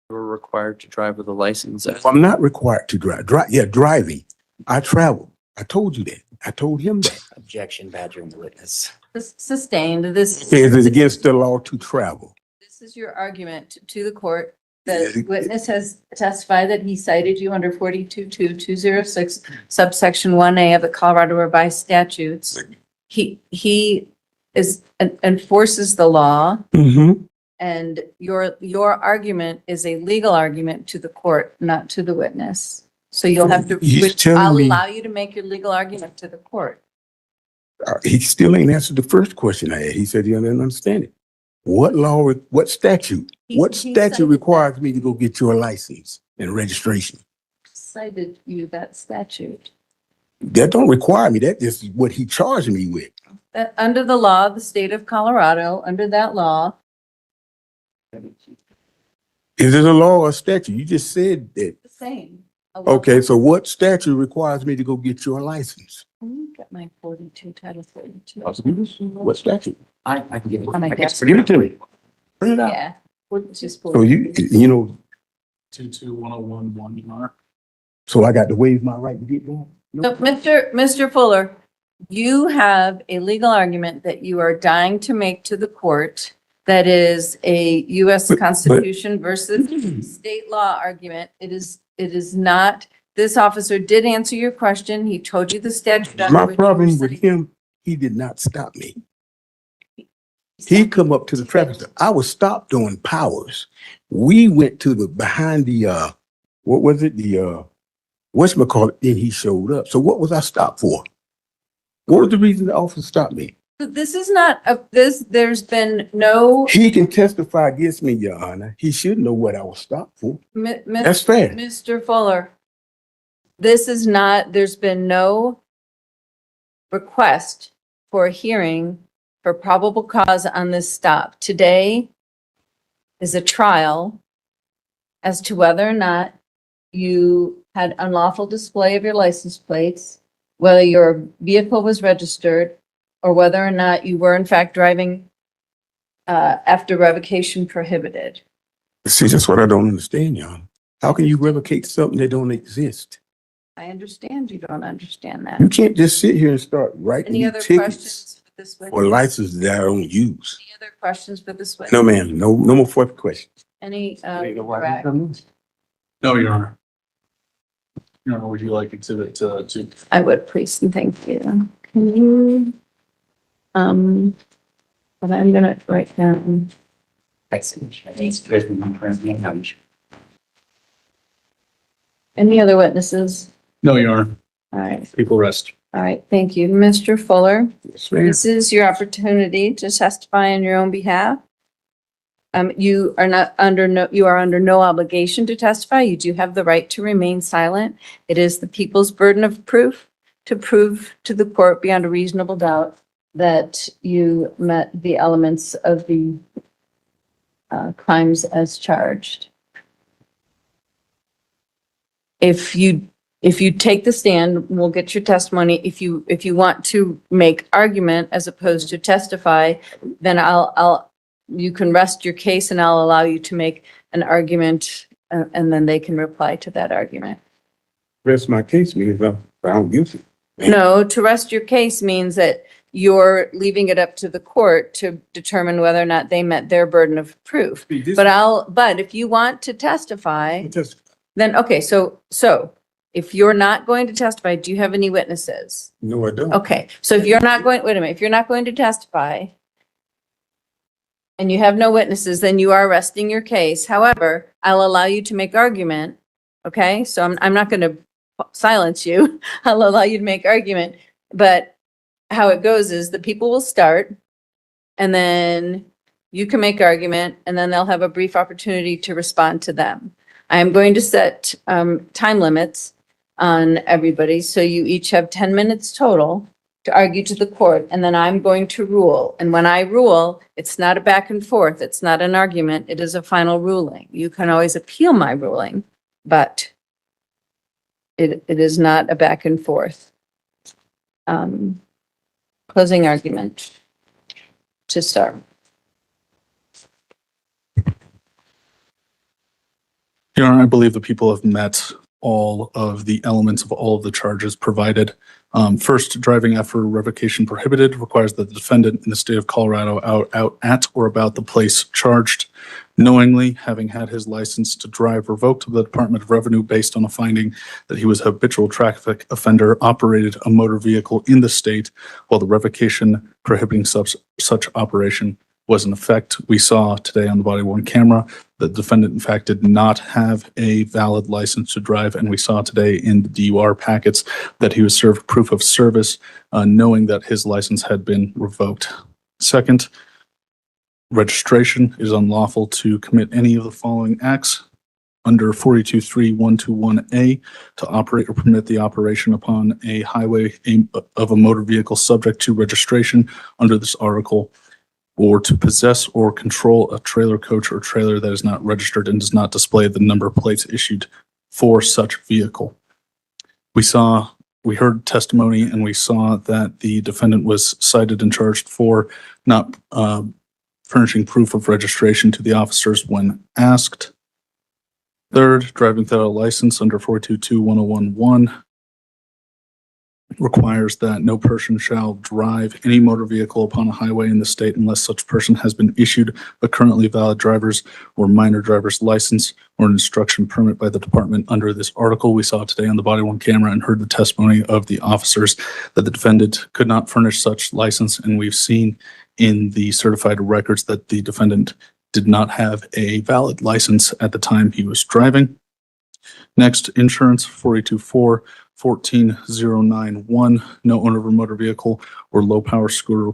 We're required to drive with a license. If I'm not required to drive, driving. I travel. I told you that. I told him that. Objection, badgering the witness. Sustained. This Is it against the law to travel? This is your argument to the court. The witness has testified that he cited you under 42-2-206 subsection 1A of the Colorado Revised Statutes. He enforces the law, Mm-hmm. and your argument is a legal argument to the court, not to the witness. So you'll have to, He's telling I'll me- allow you to make your legal argument to the court. He still ain't answered the first question I had. He said he didn't understand it. What law, what statute? What He statute cited requires me to go get your license and registration? Cited you that statute. That don't require me. That is what he charged me with. That under the law of the state of Colorado, under that law, Is it a law or statute? You just said that. the same. A law- Okay, so what statute requires me to go get your license? Let me get my 42, Title 42. What statute? I can give it. On my I desk. can- Give it to me. Bring it out. Yeah. We'll just pull So it. you know, 22-101-1, Your Honor. so I got to waive my right to get going? So, Mr. Fuller, you have a legal argument that you are dying to make to the court that is a U.S. But- Constitution versus state law argument. It is not, this officer did answer your question. He told you the statute. under My which you problem were with sitting. him, he did not stop me. He come up to the traffic stop. I was stopped doing powers. We went to the behind the what was it? The whatchamacallit, then he showed up. So what was I stopped for? What was the reason the officer stopped me? This is not there's been no, He can testify against me, Your Honor. He should know what I was stopped for. That's fair. Mr. Fuller, this is not, there's been no request for a hearing for probable cause on this stop. Today is a trial as to whether or not you had unlawful display of your license plates, whether your vehicle was registered, or whether or not you were in fact driving after revocation prohibited. See, that's what I don't understand, Your Honor. How can you revocate something that don't exist? I understand you don't understand that. You can't just sit here and start writing Any me other tickets questions for this for witness? licenses that I don't use. Any other questions for this witness? No, ma'am. No more further questions. Any, Right. No, Your Honor. Your Honor, would you like exhibit two? I would, please, and thank you. Can you, but I'm gonna write down, any other witnesses? No, Your Honor. All right, People rest. all right, thank you. Mr. Fuller, Yes, ma'am. this is your opportunity to testify on your own behalf. You are not under you are under no obligation to testify. You do have the right to remain silent. It is the people's burden of proof to prove to the court beyond a reasonable doubt that you met the elements of the crimes as charged. If you take the stand, we'll get your testimony. If you want to make argument as opposed to testify, then you can rest your case and I'll allow you to make an argument and then they can reply to that argument. Rest my case means I'm found guilty. No, to rest your case means that you're leaving it up to the court to determine whether or not they met their burden of proof. But if you want to testify, then, okay, so if you're not going to testify, do you have any witnesses? No, I don't. Okay, so if you're not going, wait a minute, if you're not going to testify and you have no witnesses, then you are resting your case. However, I'll allow you to make argument. Okay, so I'm not going to silence you. I'll allow you to make argument. But how it goes is the people will start and then you can make argument and then they'll have a brief opportunity to respond to them. I am going to set time limits on everybody. So you each have 10 minutes total to argue to the court, and then I'm going to rule. And when I rule, it's not a back and forth. It's not an argument. It is a final ruling. You can always appeal my ruling, but it is not a back and forth. Closing argument to start. Your Honor, I believe the people have met all of the elements of all of the charges provided. First, driving after revocation prohibited requires that the defendant in the state of Colorado out at or about the place charged, knowingly having had his license to drive revoked by the Department of Revenue based on a finding that he was a habitual traffic offender, operated a motor vehicle in the state while the revocation prohibiting such operation was in effect. We saw today on the body-worn camera that the defendant, in fact, did not have a valid license to drive, and we saw today in the DUR packets that he was served proof of service, knowing that his license had been revoked. Second, registration is unlawful to commit any of the following acts under 42.3.121A to operate or permit the operation upon a highway of a motor vehicle subject to registration under this article, or to possess or control a trailer coach or trailer that is not registered and does not display the number plates issued for such vehicle. We heard testimony and we saw that the defendant was cited and charged for not furnishing proof of registration to the officers when asked. Third, driving without a license under 422.101.1 requires that no person shall drive any motor vehicle upon a highway in the state unless such person has been issued a currently valid driver's or minor driver's license or an instruction permit by the department under this article. We saw today on the body-worn camera and heard the testimony of the officers that the defendant could not furnish such license, and we've seen in the certified records that the defendant did not have a valid license at the time he was driving. Next, insurance 424.14.091. No owner of a motor vehicle or low power scooter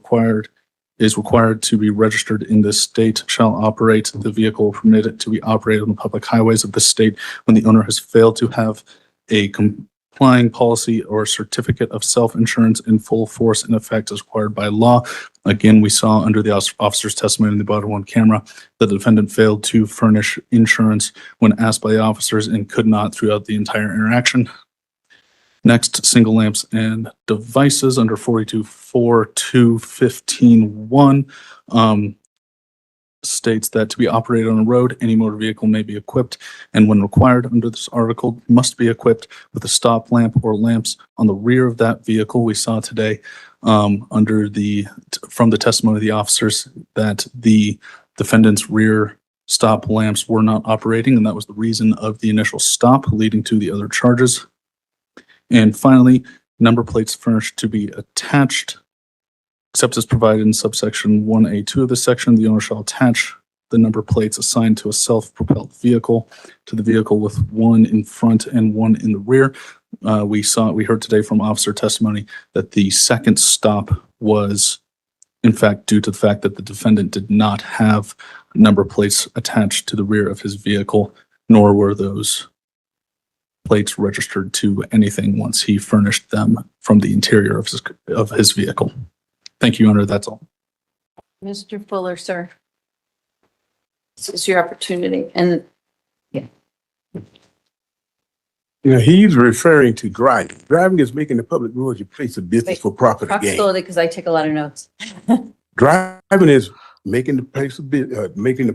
is required to be registered in this state shall operate the vehicle permitted to be operated on the public highways of the state when the owner has failed to have a complying policy or certificate of self-insurance in full force in effect as required by law. Again, we saw under the officer's testimony in the body-worn camera that the defendant failed to furnish insurance when asked by the officers and could not throughout the entire interaction. Next, single lamps and devices under 42.4.2.15.1 states that to be operated on a road, any motor vehicle may be equipped, and when required under this article, must be equipped with a stop lamp or lamps on the rear of that vehicle. We saw today from the testimony of the officers that the defendant's rear stop lamps were not operating, and that was the reason of the initial stop leading to the other charges. And finally, number plates furnished to be attached, except as provided in subsection 1A2 of this section, the owner shall attach the number plates assigned to a self-propelled vehicle to the vehicle with one in front and one in the rear. We heard today from officer testimony that the second stop was, in fact, due to the fact that the defendant did not have number plates attached to the rear of his vehicle, nor were those plates registered to anything once he furnished them from the interior of his vehicle. Thank you, Your Honor. That's all. Mr. Fuller, sir. This is your opportunity. And he's referring to driving. Driving is making the public roads your place of business for profit talk gain. slowly because I take a lot of notes. Driving is making the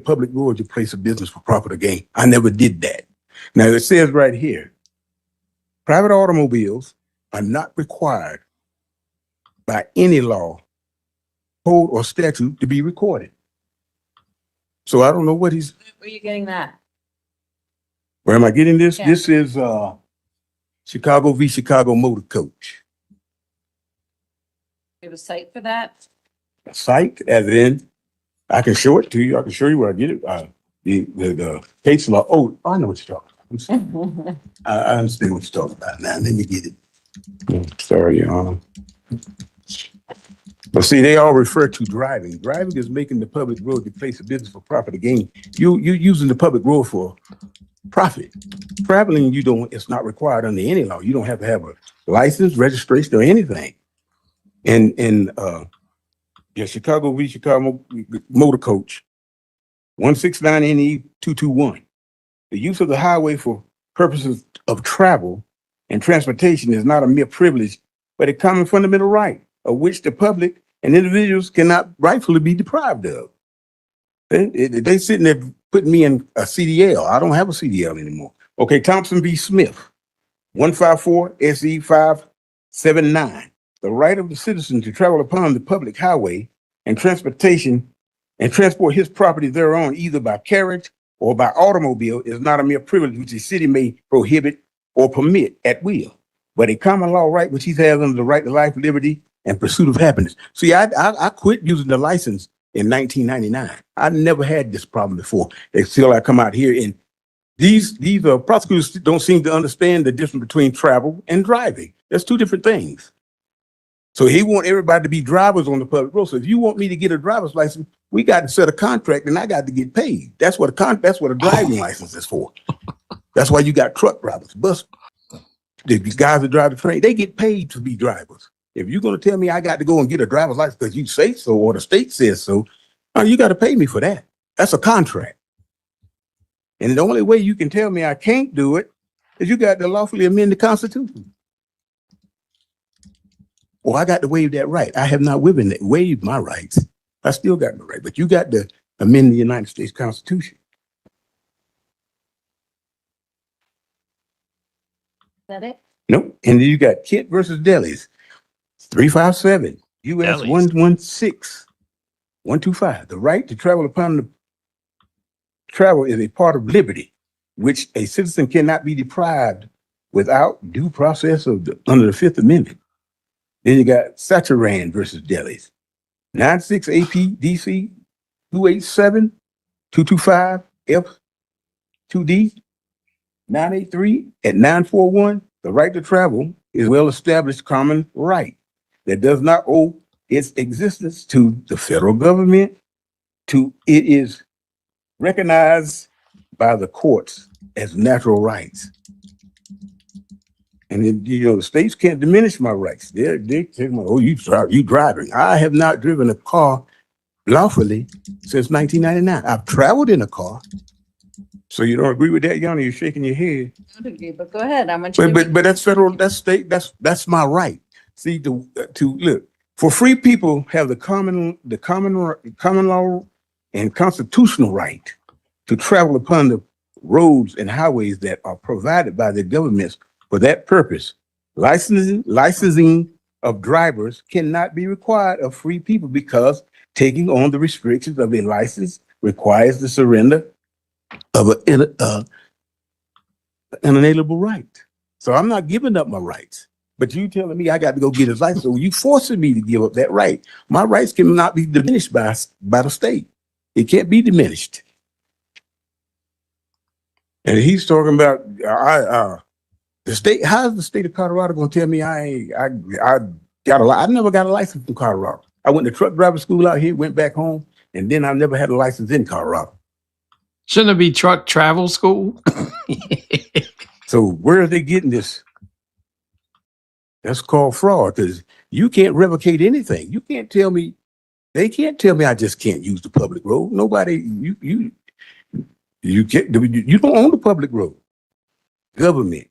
public roads your place of business for profit or gain. I never did that. Now it says right here, private automobiles are not required by any law code or statute to be recorded. So I don't know what he's, Where are you getting that? where am I getting this? Yeah. This is, Chicago v. Chicago Motor Coach. You have a site for that? A site, as in, I can show it to you. I can show you where I get it. The case law. Oh, I know what you're talking about. I understand what you're talking about now. Let me get it. Sorry, Your Honor. But see, they all refer to driving. Driving is making the public road the place of business for profit gain. You using the public road for profit. Traveling, it's not required under any law. You don't have to have a license, registration, or anything. Chicago v. Chicago Motor Coach, 169 NE 221. The use of the highway for purposes of travel and transportation is not a mere privilege, but a common fundamental right of which the public and individuals cannot rightfully be deprived of. They sitting there putting me in a CDL. I don't have a CDL anymore. Okay, Thompson v. Smith, 154 SE 579. The right of the citizen to travel upon the public highway and transportation and transport his property thereon, either by carriage or by automobile, is not a mere privilege which the city may prohibit or permit at will, but a common law right which he has under the right to life, liberty, and pursuit of happiness. See, I quit using the license in 1999. I never had this problem before. Until I come out here, and these prosecutors don't seem to understand the difference between travel and driving. That's two different things. So he want everybody to be drivers on the public road. So if you want me to get a driver's license, we got to set a contract and I got to get paid. That's what a driving license is for. That's why you got truck drivers, bus, the guys that drive the train, they get paid to be drivers. If you're going to tell me I got to go and get a driver's license because you say so or the state says so, you got to pay me for that. That's a contract. And the only way you can tell me I can't do it is you got to lawfully amend the Constitution. Well, I got to waive that right. I have not waived my rights. I still got the right, but you got to amend the United States Constitution. Is that it? Nope. And then you got Kent versus Delis, 357 US 116 125. The right to travel upon the travel is a part of liberty, which a citizen cannot be deprived without due process under the Fifth Amendment. Then you got Saturan versus Delis, 96 AP DC 287 225 F2D 983 at 941. The right to travel is well-established common right that does not owe its existence to the federal government. It is recognized by the courts as natural rights. And then, the states can't diminish my rights. They're saying, oh, you driving. I have not driven a car lawfully since 1999. I've traveled in a car. So you don't agree with that, Yana? You're shaking your head. I don't agree, but go ahead. I want you But that's federal, that's state, that's my right. See, to look, for free people have the common law and constitutional right to travel upon the roads and highways that are provided by the governments for that purpose. Licensing of drivers cannot be required of free people because taking on the restrictions of a license requires the surrender of an inalienable right. So I'm not giving up my rights, but you telling me I got to go get a license. So you forcing me to give up that right. My rights cannot be diminished by the state. It can't be diminished. And he's talking about the state. How's the state of Colorado going to tell me I never got a license from Colorado. I went to truck driver school out here, went back home, and then I never had a license in Colorado. Shouldn't it be truck travel school? So where are they getting this? That's called fraud, because you can't revocate anything. You can't tell me, they can't tell me I just can't use the public road. Nobody, you don't own the public road. Government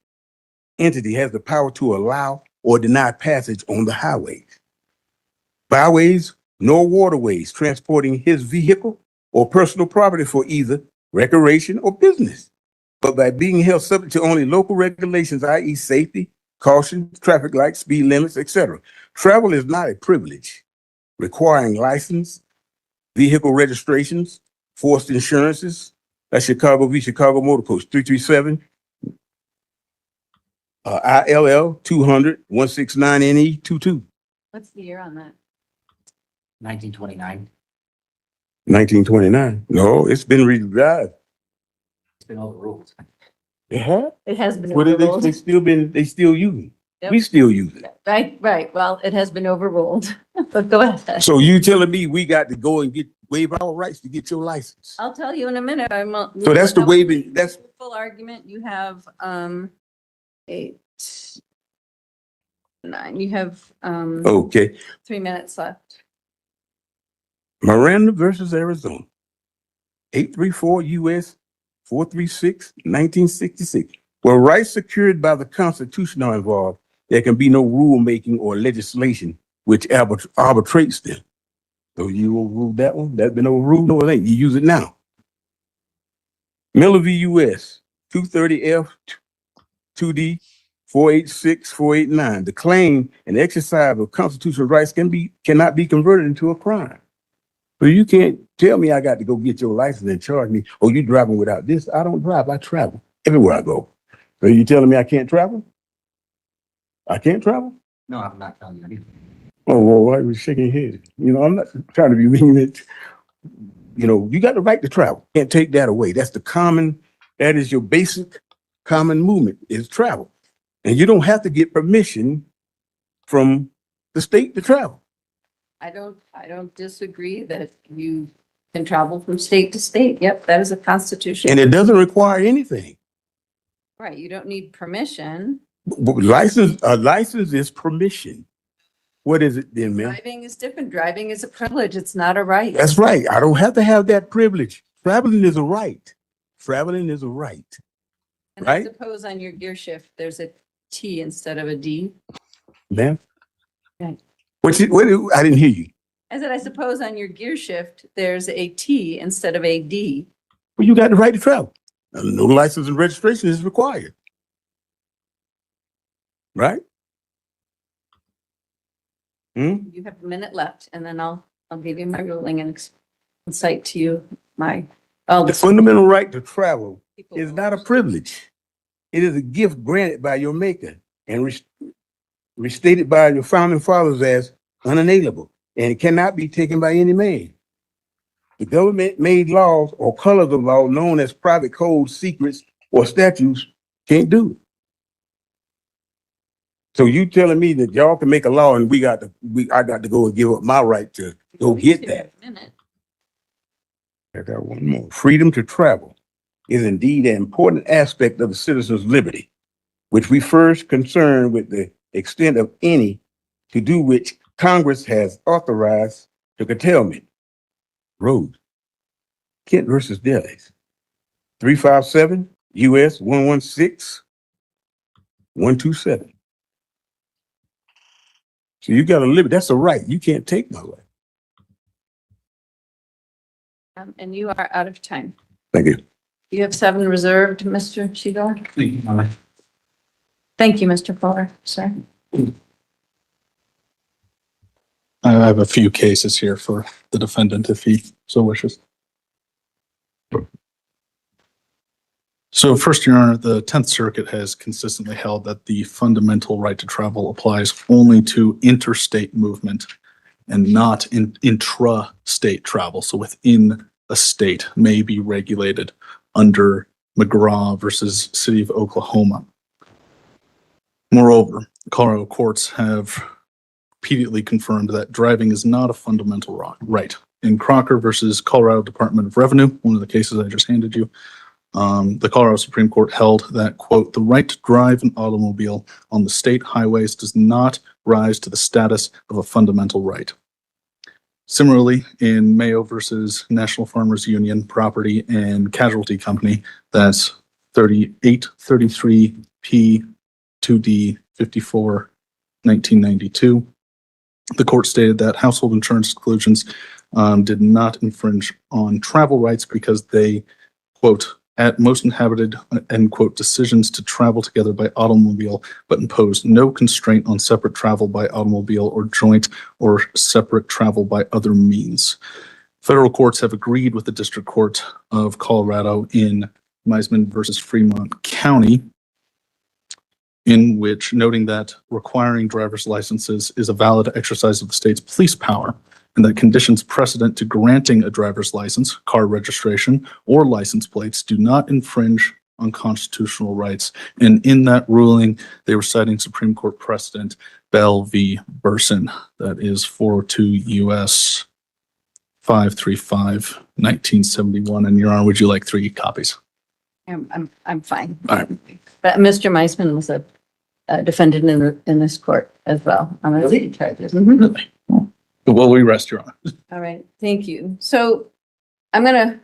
entity has the power to allow or deny passage on the highways, byways, nor waterways transporting his vehicle or personal property for either recreation or business, but by being held subject to only local regulations, i.e. safety, caution, traffic lights, speed limits, etc. Travel is not a privilege. requiring license, vehicle registrations, forced insurances. That's Chicago v. Chicago Motor Coach 337. ILL 200-169-NE 22. What's the year on that? 1929. 1929. No, it's been revised. It's been overruled. Yeah. It has been What overruled. they still using. Yep. We still use it. Right. Well, it has been overruled, but go ahead. So you telling me we got to go and waive our rights to get your license? I'll tell you in a minute. So that's the waiving, that's, Full argument. You have, 8, 9. You have, okay. 3 minutes left. Miranda versus Arizona. 834 US 436 1966. Where rights secured by the Constitution are involved, there can be no rulemaking or legislation which arbitrates them. So you overruled that one? That's been overruled? No, it ain't. You use it now. Miller v. US 230F 2D 486-489. The claim and exercise of constitutional rights cannot be converted into a crime. So you can't tell me I got to go get your license and charge me, oh, you driving without this. I don't drive, I travel everywhere I go. So you telling me I can't travel? I can't travel? No, I'm not telling you anything. Oh, well, why are you shaking your head? You know, I'm not trying to be mean. You know, you got the right to travel. Can't take that away. That is your basic common movement is travel. And you don't have to get permission from the state to travel. I don't disagree that you can travel from state to state. Yep, that is a constitution. And it doesn't require anything. Right, you don't need permission. A license is permission. What is it then, man? Driving is different. Driving is a privilege. It's not a right. That's right. I don't have to have that privilege. Traveling is a right. Traveling is a right. And right? I suppose on your gear shift, there's a T instead of a D. Ma'am? Right. I didn't hear you. I said, I suppose on your gear shift, there's a T instead of a D. Well, you got the right to travel. No license and registration is required. Right? You have a minute left, and then I'll give you my ruling and cite to you the fundamental right to travel is not a privilege. It is a gift granted by your maker and restated by your founding fathers as unalienable, and it cannot be taken by any man. The government made laws or colors of law known as private codes, secrets, or statutes can't do it. So you telling me that y'all can make a law and I got to go and give up my right to go get that. I got one more. Freedom to travel is indeed an important aspect of the citizen's liberty, which we first concern with the extent of any to do which Congress has authorized the curtailment. Road. Kent versus Delis. 357 US 116 127. So you got to live. That's a right. You can't take my right. And you are out of time. Thank you. You have 7 reserved, Mr. Shidor. Thank you, Mr. Fuller, sir. I have a few cases here for the defendant if he so wishes. So first, Your Honor, the 10th Circuit has consistently held that the fundamental right to travel applies only to interstate movement and not in intra-state travel. So within a state may be regulated under McGraw versus City of Oklahoma. Moreover, Colorado courts have repeatedly confirmed that driving is not a fundamental right. In Crocker versus Colorado Department of Revenue, one of the cases I just handed you, the Colorado Supreme Court held that, quote, the right to drive an automobile on the state highways does not rise to the status of a fundamental right. Similarly, in Mayo versus National Farmers Union Property and Casualty Company, that's 3833 P2D 54, 1992. The court stated that household insurance exclusions did not infringe on travel rights because they, quote, at most inhabited, end quote, decisions to travel together by automobile, but impose no constraint on separate travel by automobile or joint or separate travel by other means. Federal courts have agreed with the District Court of Colorado in Meisman versus Fremont County, in which noting that requiring driver's licenses is a valid exercise of the state's police power, and that conditions precedent to granting a driver's license, car registration, or license plates do not infringe on constitutional rights. And in that ruling, they were citing Supreme Court precedent Bell v. Burson. That is 402 U.S. 535, 1971. And Your Honor, would you like 3 copies? I'm fine. All right. But Mr. Meisman was a defendant in this court as well on the charges. Really? Well, we rest, Your Honor. All right, thank you. So we're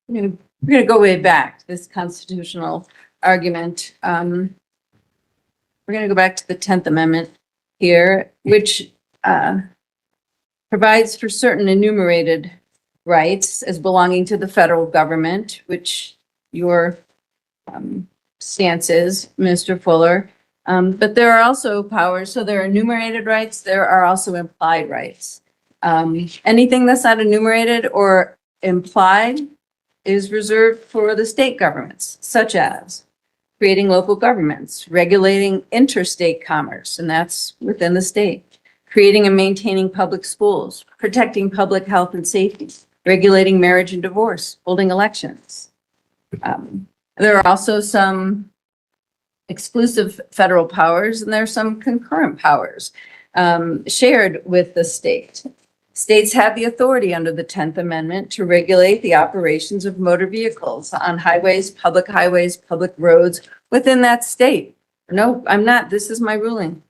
gonna go way back to this constitutional argument. We're gonna go back to the 10th Amendment here, which provides for certain enumerated rights as belonging to the federal government, which your stance is, Mr. Fuller. But there are also powers. So there are enumerated rights. There are also implied rights. Anything that's not enumerated or implied is reserved for the state governments, such as creating local governments, regulating interstate commerce, and that's within the state, creating and maintaining public schools, protecting public health and safety, regulating marriage and divorce, holding elections. There are also some exclusive federal powers, and there are some concurrent powers shared with the state. States have the authority under the 10th Amendment to regulate the operations of motor vehicles on highways, public roads within that state. No, I'm not. This is my ruling.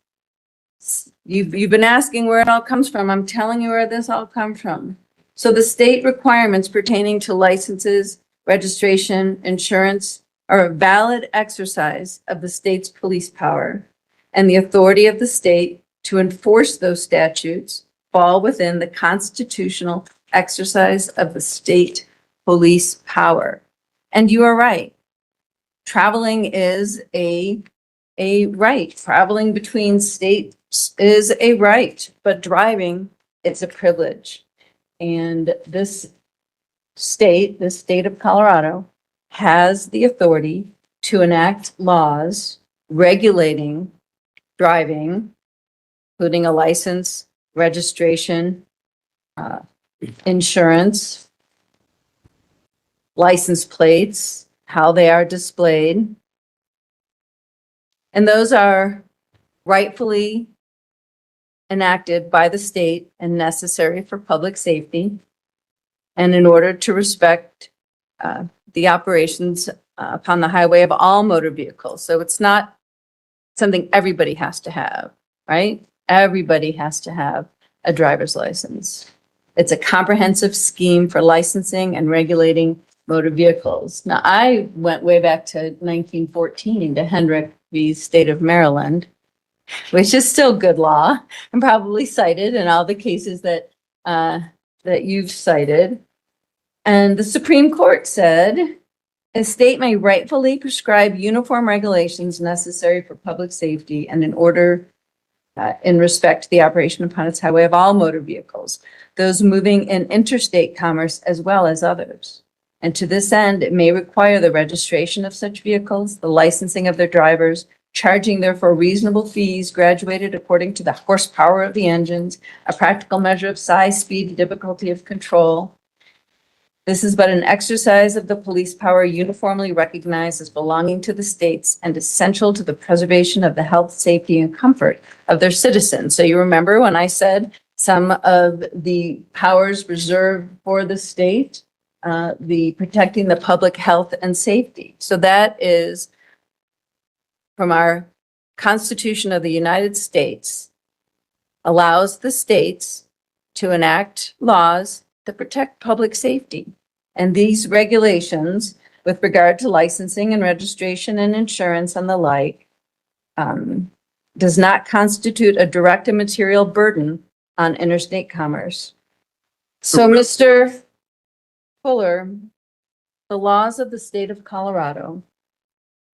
You've been asking where it all comes from. I'm telling you where this all comes from. So the state requirements pertaining to licenses, registration, insurance are a valid exercise of the state's police power, and the authority of the state to enforce those statutes fall within the constitutional exercise of the state police power. And you are right. Traveling is a right. Traveling between states is a right, but driving, it's a privilege. And this state of Colorado, has the authority to enact laws regulating driving, including a license, registration, insurance, license plates, how they are displayed. And those are rightfully enacted by the state and necessary for public safety, and in order to respect the operations upon the highway of all motor vehicles. So it's not something everybody has to have, right? Everybody has to have a driver's license. It's a comprehensive scheme for licensing and regulating motor vehicles. Now, I went way back to 1914 to Hendrick v. State of Maryland, which is still good law and probably cited in all the cases that you've cited. And the Supreme Court said, a state may rightfully prescribe uniform regulations necessary for public safety and in order in respect to the operation upon its highway of all motor vehicles, those moving in interstate commerce as well as others. And to this end, it may require the registration of such vehicles, the licensing of their drivers, charging therefore reasonable fees graduated according to the horsepower of the engines, a practical measure of size, speed, and difficulty of control. This is but an exercise of the police power uniformly recognized as belonging to the states and essential to the preservation of the health, safety, and comfort of their citizens. So you remember when I said some of the powers reserved for the state, the protecting the public health and safety. So that is from our Constitution of the United States, allows the states to enact laws that protect public safety. And these regulations with regard to licensing and registration and insurance and the like does not constitute a direct and material burden on interstate commerce. So Mr. Fuller, the laws of the state of Colorado,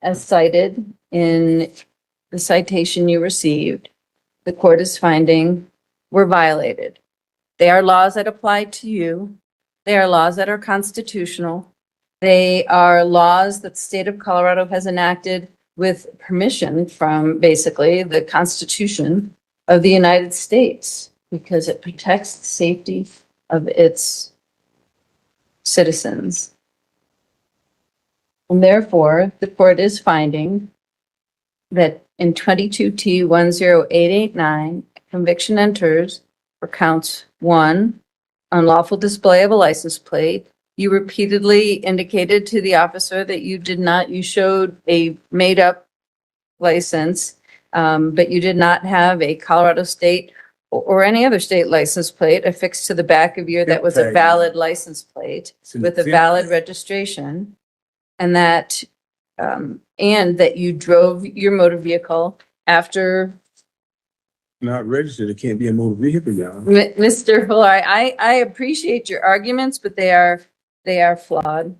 as cited in the citation you received, the court is finding were violated. They are laws that apply to you. They are laws that are constitutional. They are laws that the state of Colorado has enacted with permission from basically the Constitution of the United States because it protects the safety of its citizens. And therefore, the court is finding that in 22T 10889, conviction enters for counts 1, unlawful display of a license plate. You repeatedly indicated to the officer that you showed a made-up license, but you did not have a Colorado state or any other state license plate affixed to the back of your, that was a valid license plate with a valid registration. And that you drove your motor vehicle after. Not registered, it can't be a motor vehicle, y'all. Mr. Fuller, I appreciate your arguments, but they are flawed.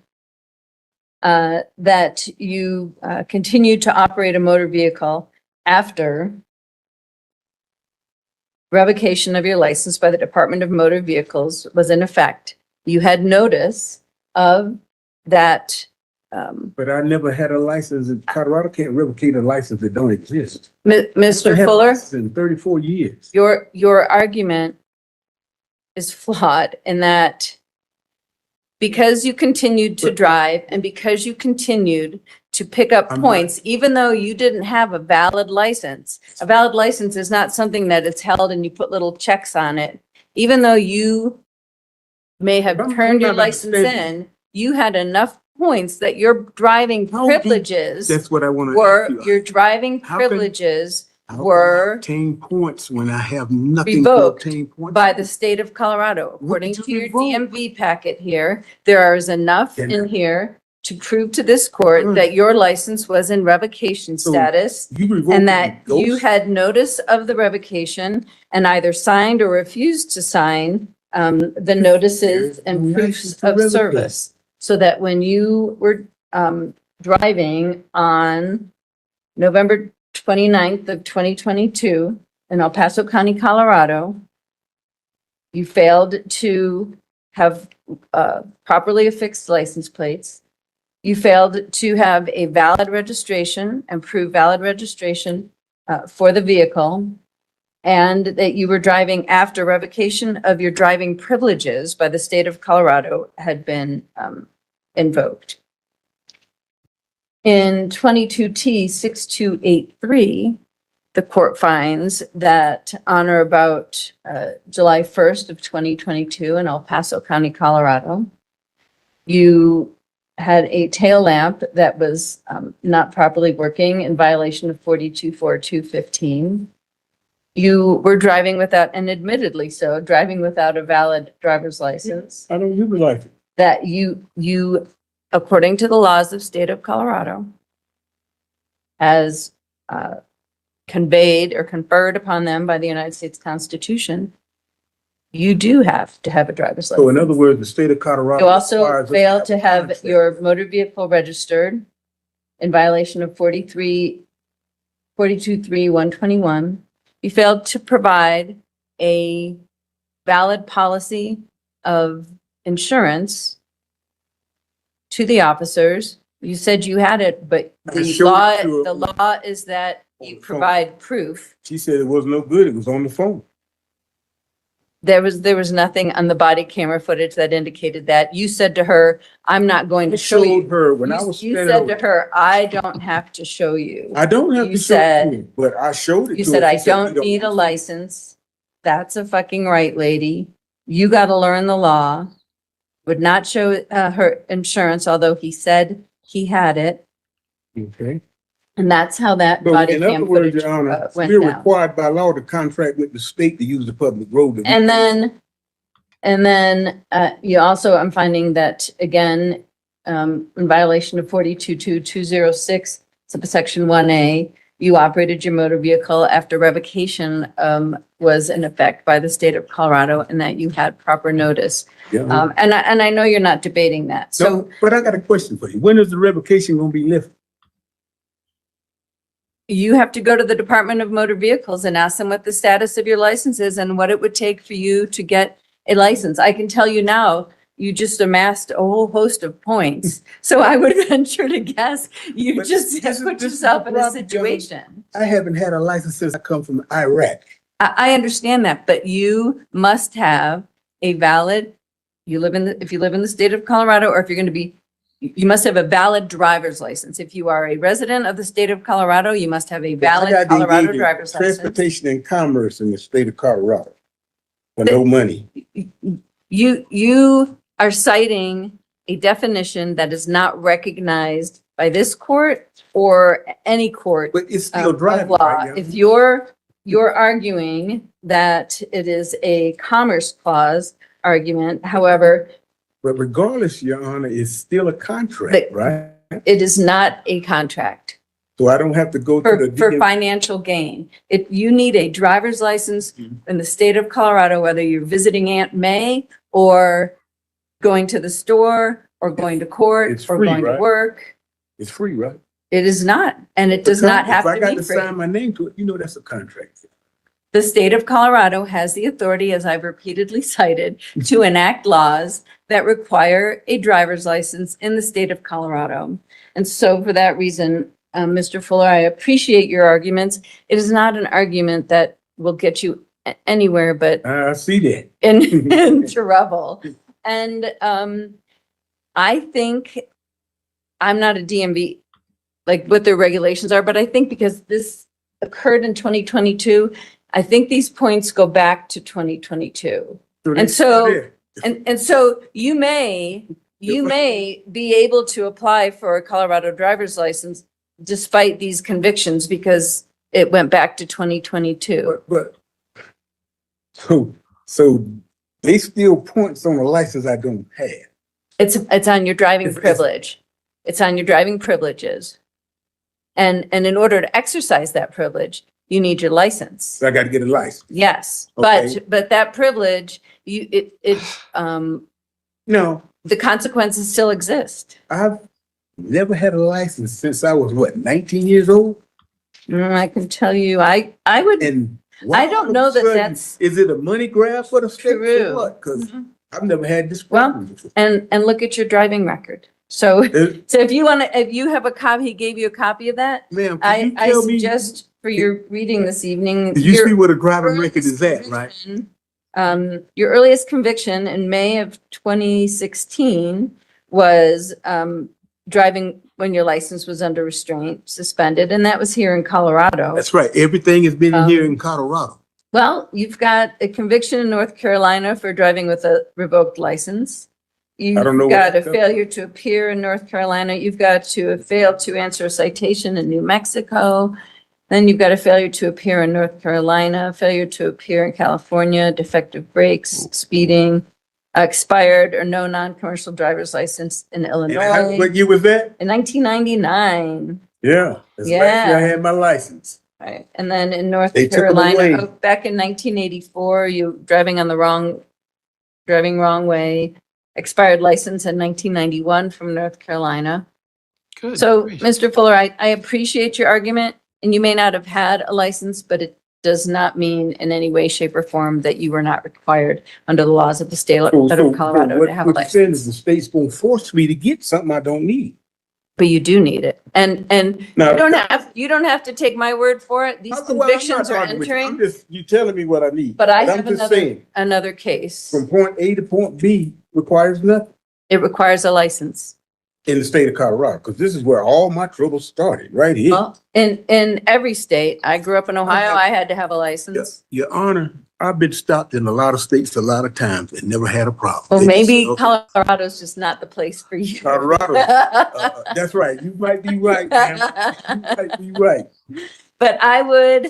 That you continued to operate a motor vehicle after revocation of your license by the Department of Motor Vehicles was in effect. You had notice of that. But I never had a license. Colorado can't revocate a license that don't exist. Mr. Fuller, In 34 years. your argument is flawed in that because you continued to drive and because you continued to pick up points, even though you didn't have a valid license is not something that it's held and you put little checks on it. Even though you may have turned your license in, you had enough points that your driving privileges That's what I want to were, ask you. your driving How can- privileges How can I were obtain points when I have nothing to revoked obtain points by the state of Colorado. What According did to you your revoke? DMV packet here, there is enough Then- in here to prove to this court Right. that your license was in revocation So status You revoked and it that with you ghosts? had notice of the revocation and either signed or refused to sign the notices and There's no proofs license to of revocate. service. So that when you were driving on November 29th of 2022 in El Paso County, Colorado, you failed to have properly affixed license plates. You failed to have a valid registration and prove valid registration for the vehicle, and that you were driving after revocation of your driving privileges by the state of Colorado had been invoked. In 22T 6283, the court finds that on or about July 1st of 2022 in El Paso County, Colorado, you had a tail lamp that was not properly working in violation of 424215. You were driving without, and admittedly so, driving without a valid driver's license. I don't use a license. That you, according to the laws of state of Colorado, as conveyed or conferred upon them by the United States Constitution, you do have to have a driver's license. So in other words, the state of Colorado. You also requires us fail to a have contract. your motor vehicle registered in violation of 423121. You failed to provide a valid policy of insurance to the officers. You said you had it, but I showed it to her. the law is that you the phone. provide proof. She said it was no good. It was on the phone. There was nothing on the body camera footage that indicated that. You said to her, I'm not going I to show you. showed her when I was You standing said to over. her, I don't have to show you. I don't have You to show said- it to her, but I showed it to her. You said, I She said, don't "You need a license. That's a fucking right, lady. You got to learn the law. Would not show her insurance, although he said he had it. Okay. And that's how that But body in other cam words, footage Your Honor, went we're down. required by law to contract with the state to use the public road. And then you also, I'm finding that again, in violation of 422206, subsection 1A, you operated your motor vehicle after revocation was in effect by the state of Colorado and that you had proper notice. Yeah. And I know you're not debating that. So No, but I got a question for you. When is the revocation gonna be lifted? you have to go to the Department of Motor Vehicles and ask them what the status of your license is and what it would take for you to get a license. I can tell you now, you just amassed a whole host of points. So I would venture to guess you But just this is- put this is yourself the in a problem, Joe. situation. I haven't had a license since I come from Iraq. I understand that, but you must have a valid, if you live in the state of Colorado, or if you're going to be, you must have a valid driver's license. If you are a resident of the state of Colorado, you must have a I valid got Colorado engaged in driver's license. transportation and commerce in the state of Colorado for no money. You are citing a definition that is not recognized by this court or any court But it's still of driving, law. right? If you're arguing that it is a commerce clause argument, however, But regardless, Your Honor, it's still a contract, But- right? it is not a contract So I don't have to go to for the. financial gain. If you need a driver's license Mm-hmm. in the state of Colorado, whether you're visiting Aunt May or going to the store or going to court It's or free, going to right? work, It's free, right? it is not, and it does not have If I to got be to free. sign my name to it, you know that's a contract. The state of Colorado has the authority, as I've repeatedly cited, to enact laws that require a driver's license in the state of Colorado. And so for that reason, Mr. Fuller, I appreciate your arguments. It is not an argument that will get you anywhere but I see that. in trouble. And I think, I'm not a DMV, like what their regulations are, but I think because this occurred in 2022, I think these points go back to 2022. And so, and so you may be able to apply for a Colorado driver's license despite these convictions because it went back to 2022. But, so they still points on a license I don't have. It's on your driving It's- privilege. It's on your driving privileges. And in order to exercise that privilege, you need your license. So I got to get a license. Yes, Okay. but that privilege, No, the consequences still exist. I've never had a license since I was, what, 19 years old? I can tell you, I would, And why I don't all of know a that sudden, that's is it a money grab for the state true. or what? Because Mhm. I've never had this Well, problem before. and look at your driving record. So, It- so if you have a copy, he gave you a copy of that? Ma'am, can you I tell me, suggest for your reading this evening. did you your see what a driving record earliest is at, right? conviction, your earliest conviction in May of 2016 was driving when your license was under restraint, suspended, and that was here in Colorado. That's right. Everything has been here in Colorado. Well, you've got a conviction in North Carolina for driving with a revoked license. You've don't know what got a that covers. failure to appear in North Carolina. You've got to have failed to answer a citation in New Mexico. Then you've got a failure to appear in North Carolina, failure to appear in California, defective brakes, speeding, expired or no non-commercial driver's license in And Illinois what year was that? in 1999. Yeah. That's the last year Yeah. I had my license. Right. And then in North They took 'em away. Carolina, back in 1984, you driving wrong way, expired license in 1991 from North Carolina. Good. So, grief. Mr. Fuller, I appreciate your argument, and you may not have had a license, but it does not mean in any way, shape, or form that you were not required under the laws of the state of Colorado to have a What you're saying is license. the state's gonna force me to get something I don't need. But you do need it. And Now, you don't have to take my word for it. These well, I'm convictions not are arguing with you. I'm entering, just, you telling me what I need. but I I'm have just saying, another case. from point A to point B requires nothing It requires a license. in the state of Colorado, because this is where all my trouble started, right here. Well, in every state, I grew up in Ohio, I had to have a license. Your Honor, I've been stopped in a lot of states a lot of times and never had a problem. Well, They just maybe say, "Okay, Colorado's just not the place for you. Colorado, that's right. You might be right, ma'am. You might be right. But I would,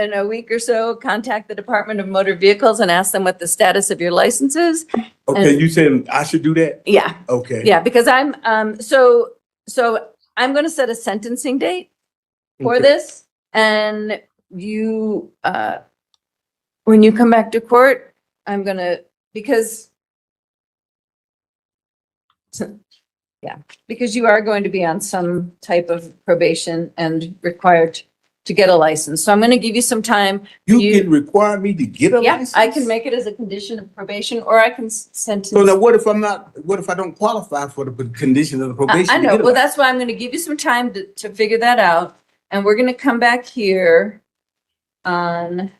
in a week or so, contact the Department of Motor Vehicles and ask them what the status of your license is. Okay, And- you said I should do that? Yeah, Okay. yeah, because I'm, so I'm going to set a sentencing date for Okay. this. And you, when you come back to court, I'm gonna, because because you are going to be on some type of probation and required to get a license. So I'm going to give you some time. You can require me to get a Yeah, license? I can make it as a condition of probation, or I can sentence. So now what if what if I don't qualify for the condition of the probation? I to know, get a well, that's why I'm going to give you some time to figure that out. And we're going to come back here on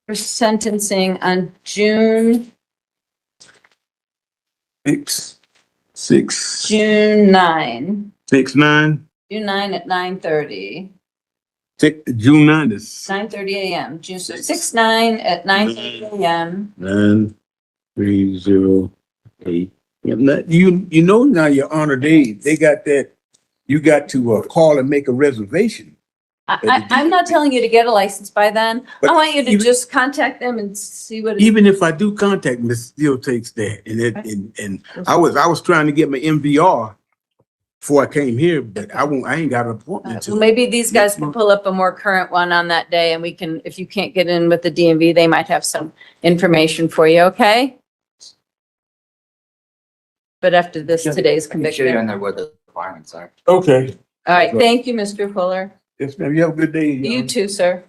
for sentencing on June license? Six, June 9. 6/9, June 9 at 9:30. June 9 is 9:30 a.m. June, so 6/9 at 9:30 a.m. 9308. You know now, Your Honor, they got that. You got to call and make a reservation. I'm not telling you to get a license by then. I But want you to even- just contact them and see what. Even if I do contact them, it still takes that. And I was trying to get my MVR before I came here, but I ain't got an appointment. Well, till maybe these guys next can month. pull up a more current one on that day and we can, if you can't get in with the DMV, they might have some information for you, okay? But after this, today's I can show you conviction. on there what the requirements are. Okay. All right, thank you, Mr. Fuller. Yes, ma'am. You have a good day. Your You Honor. too, sir.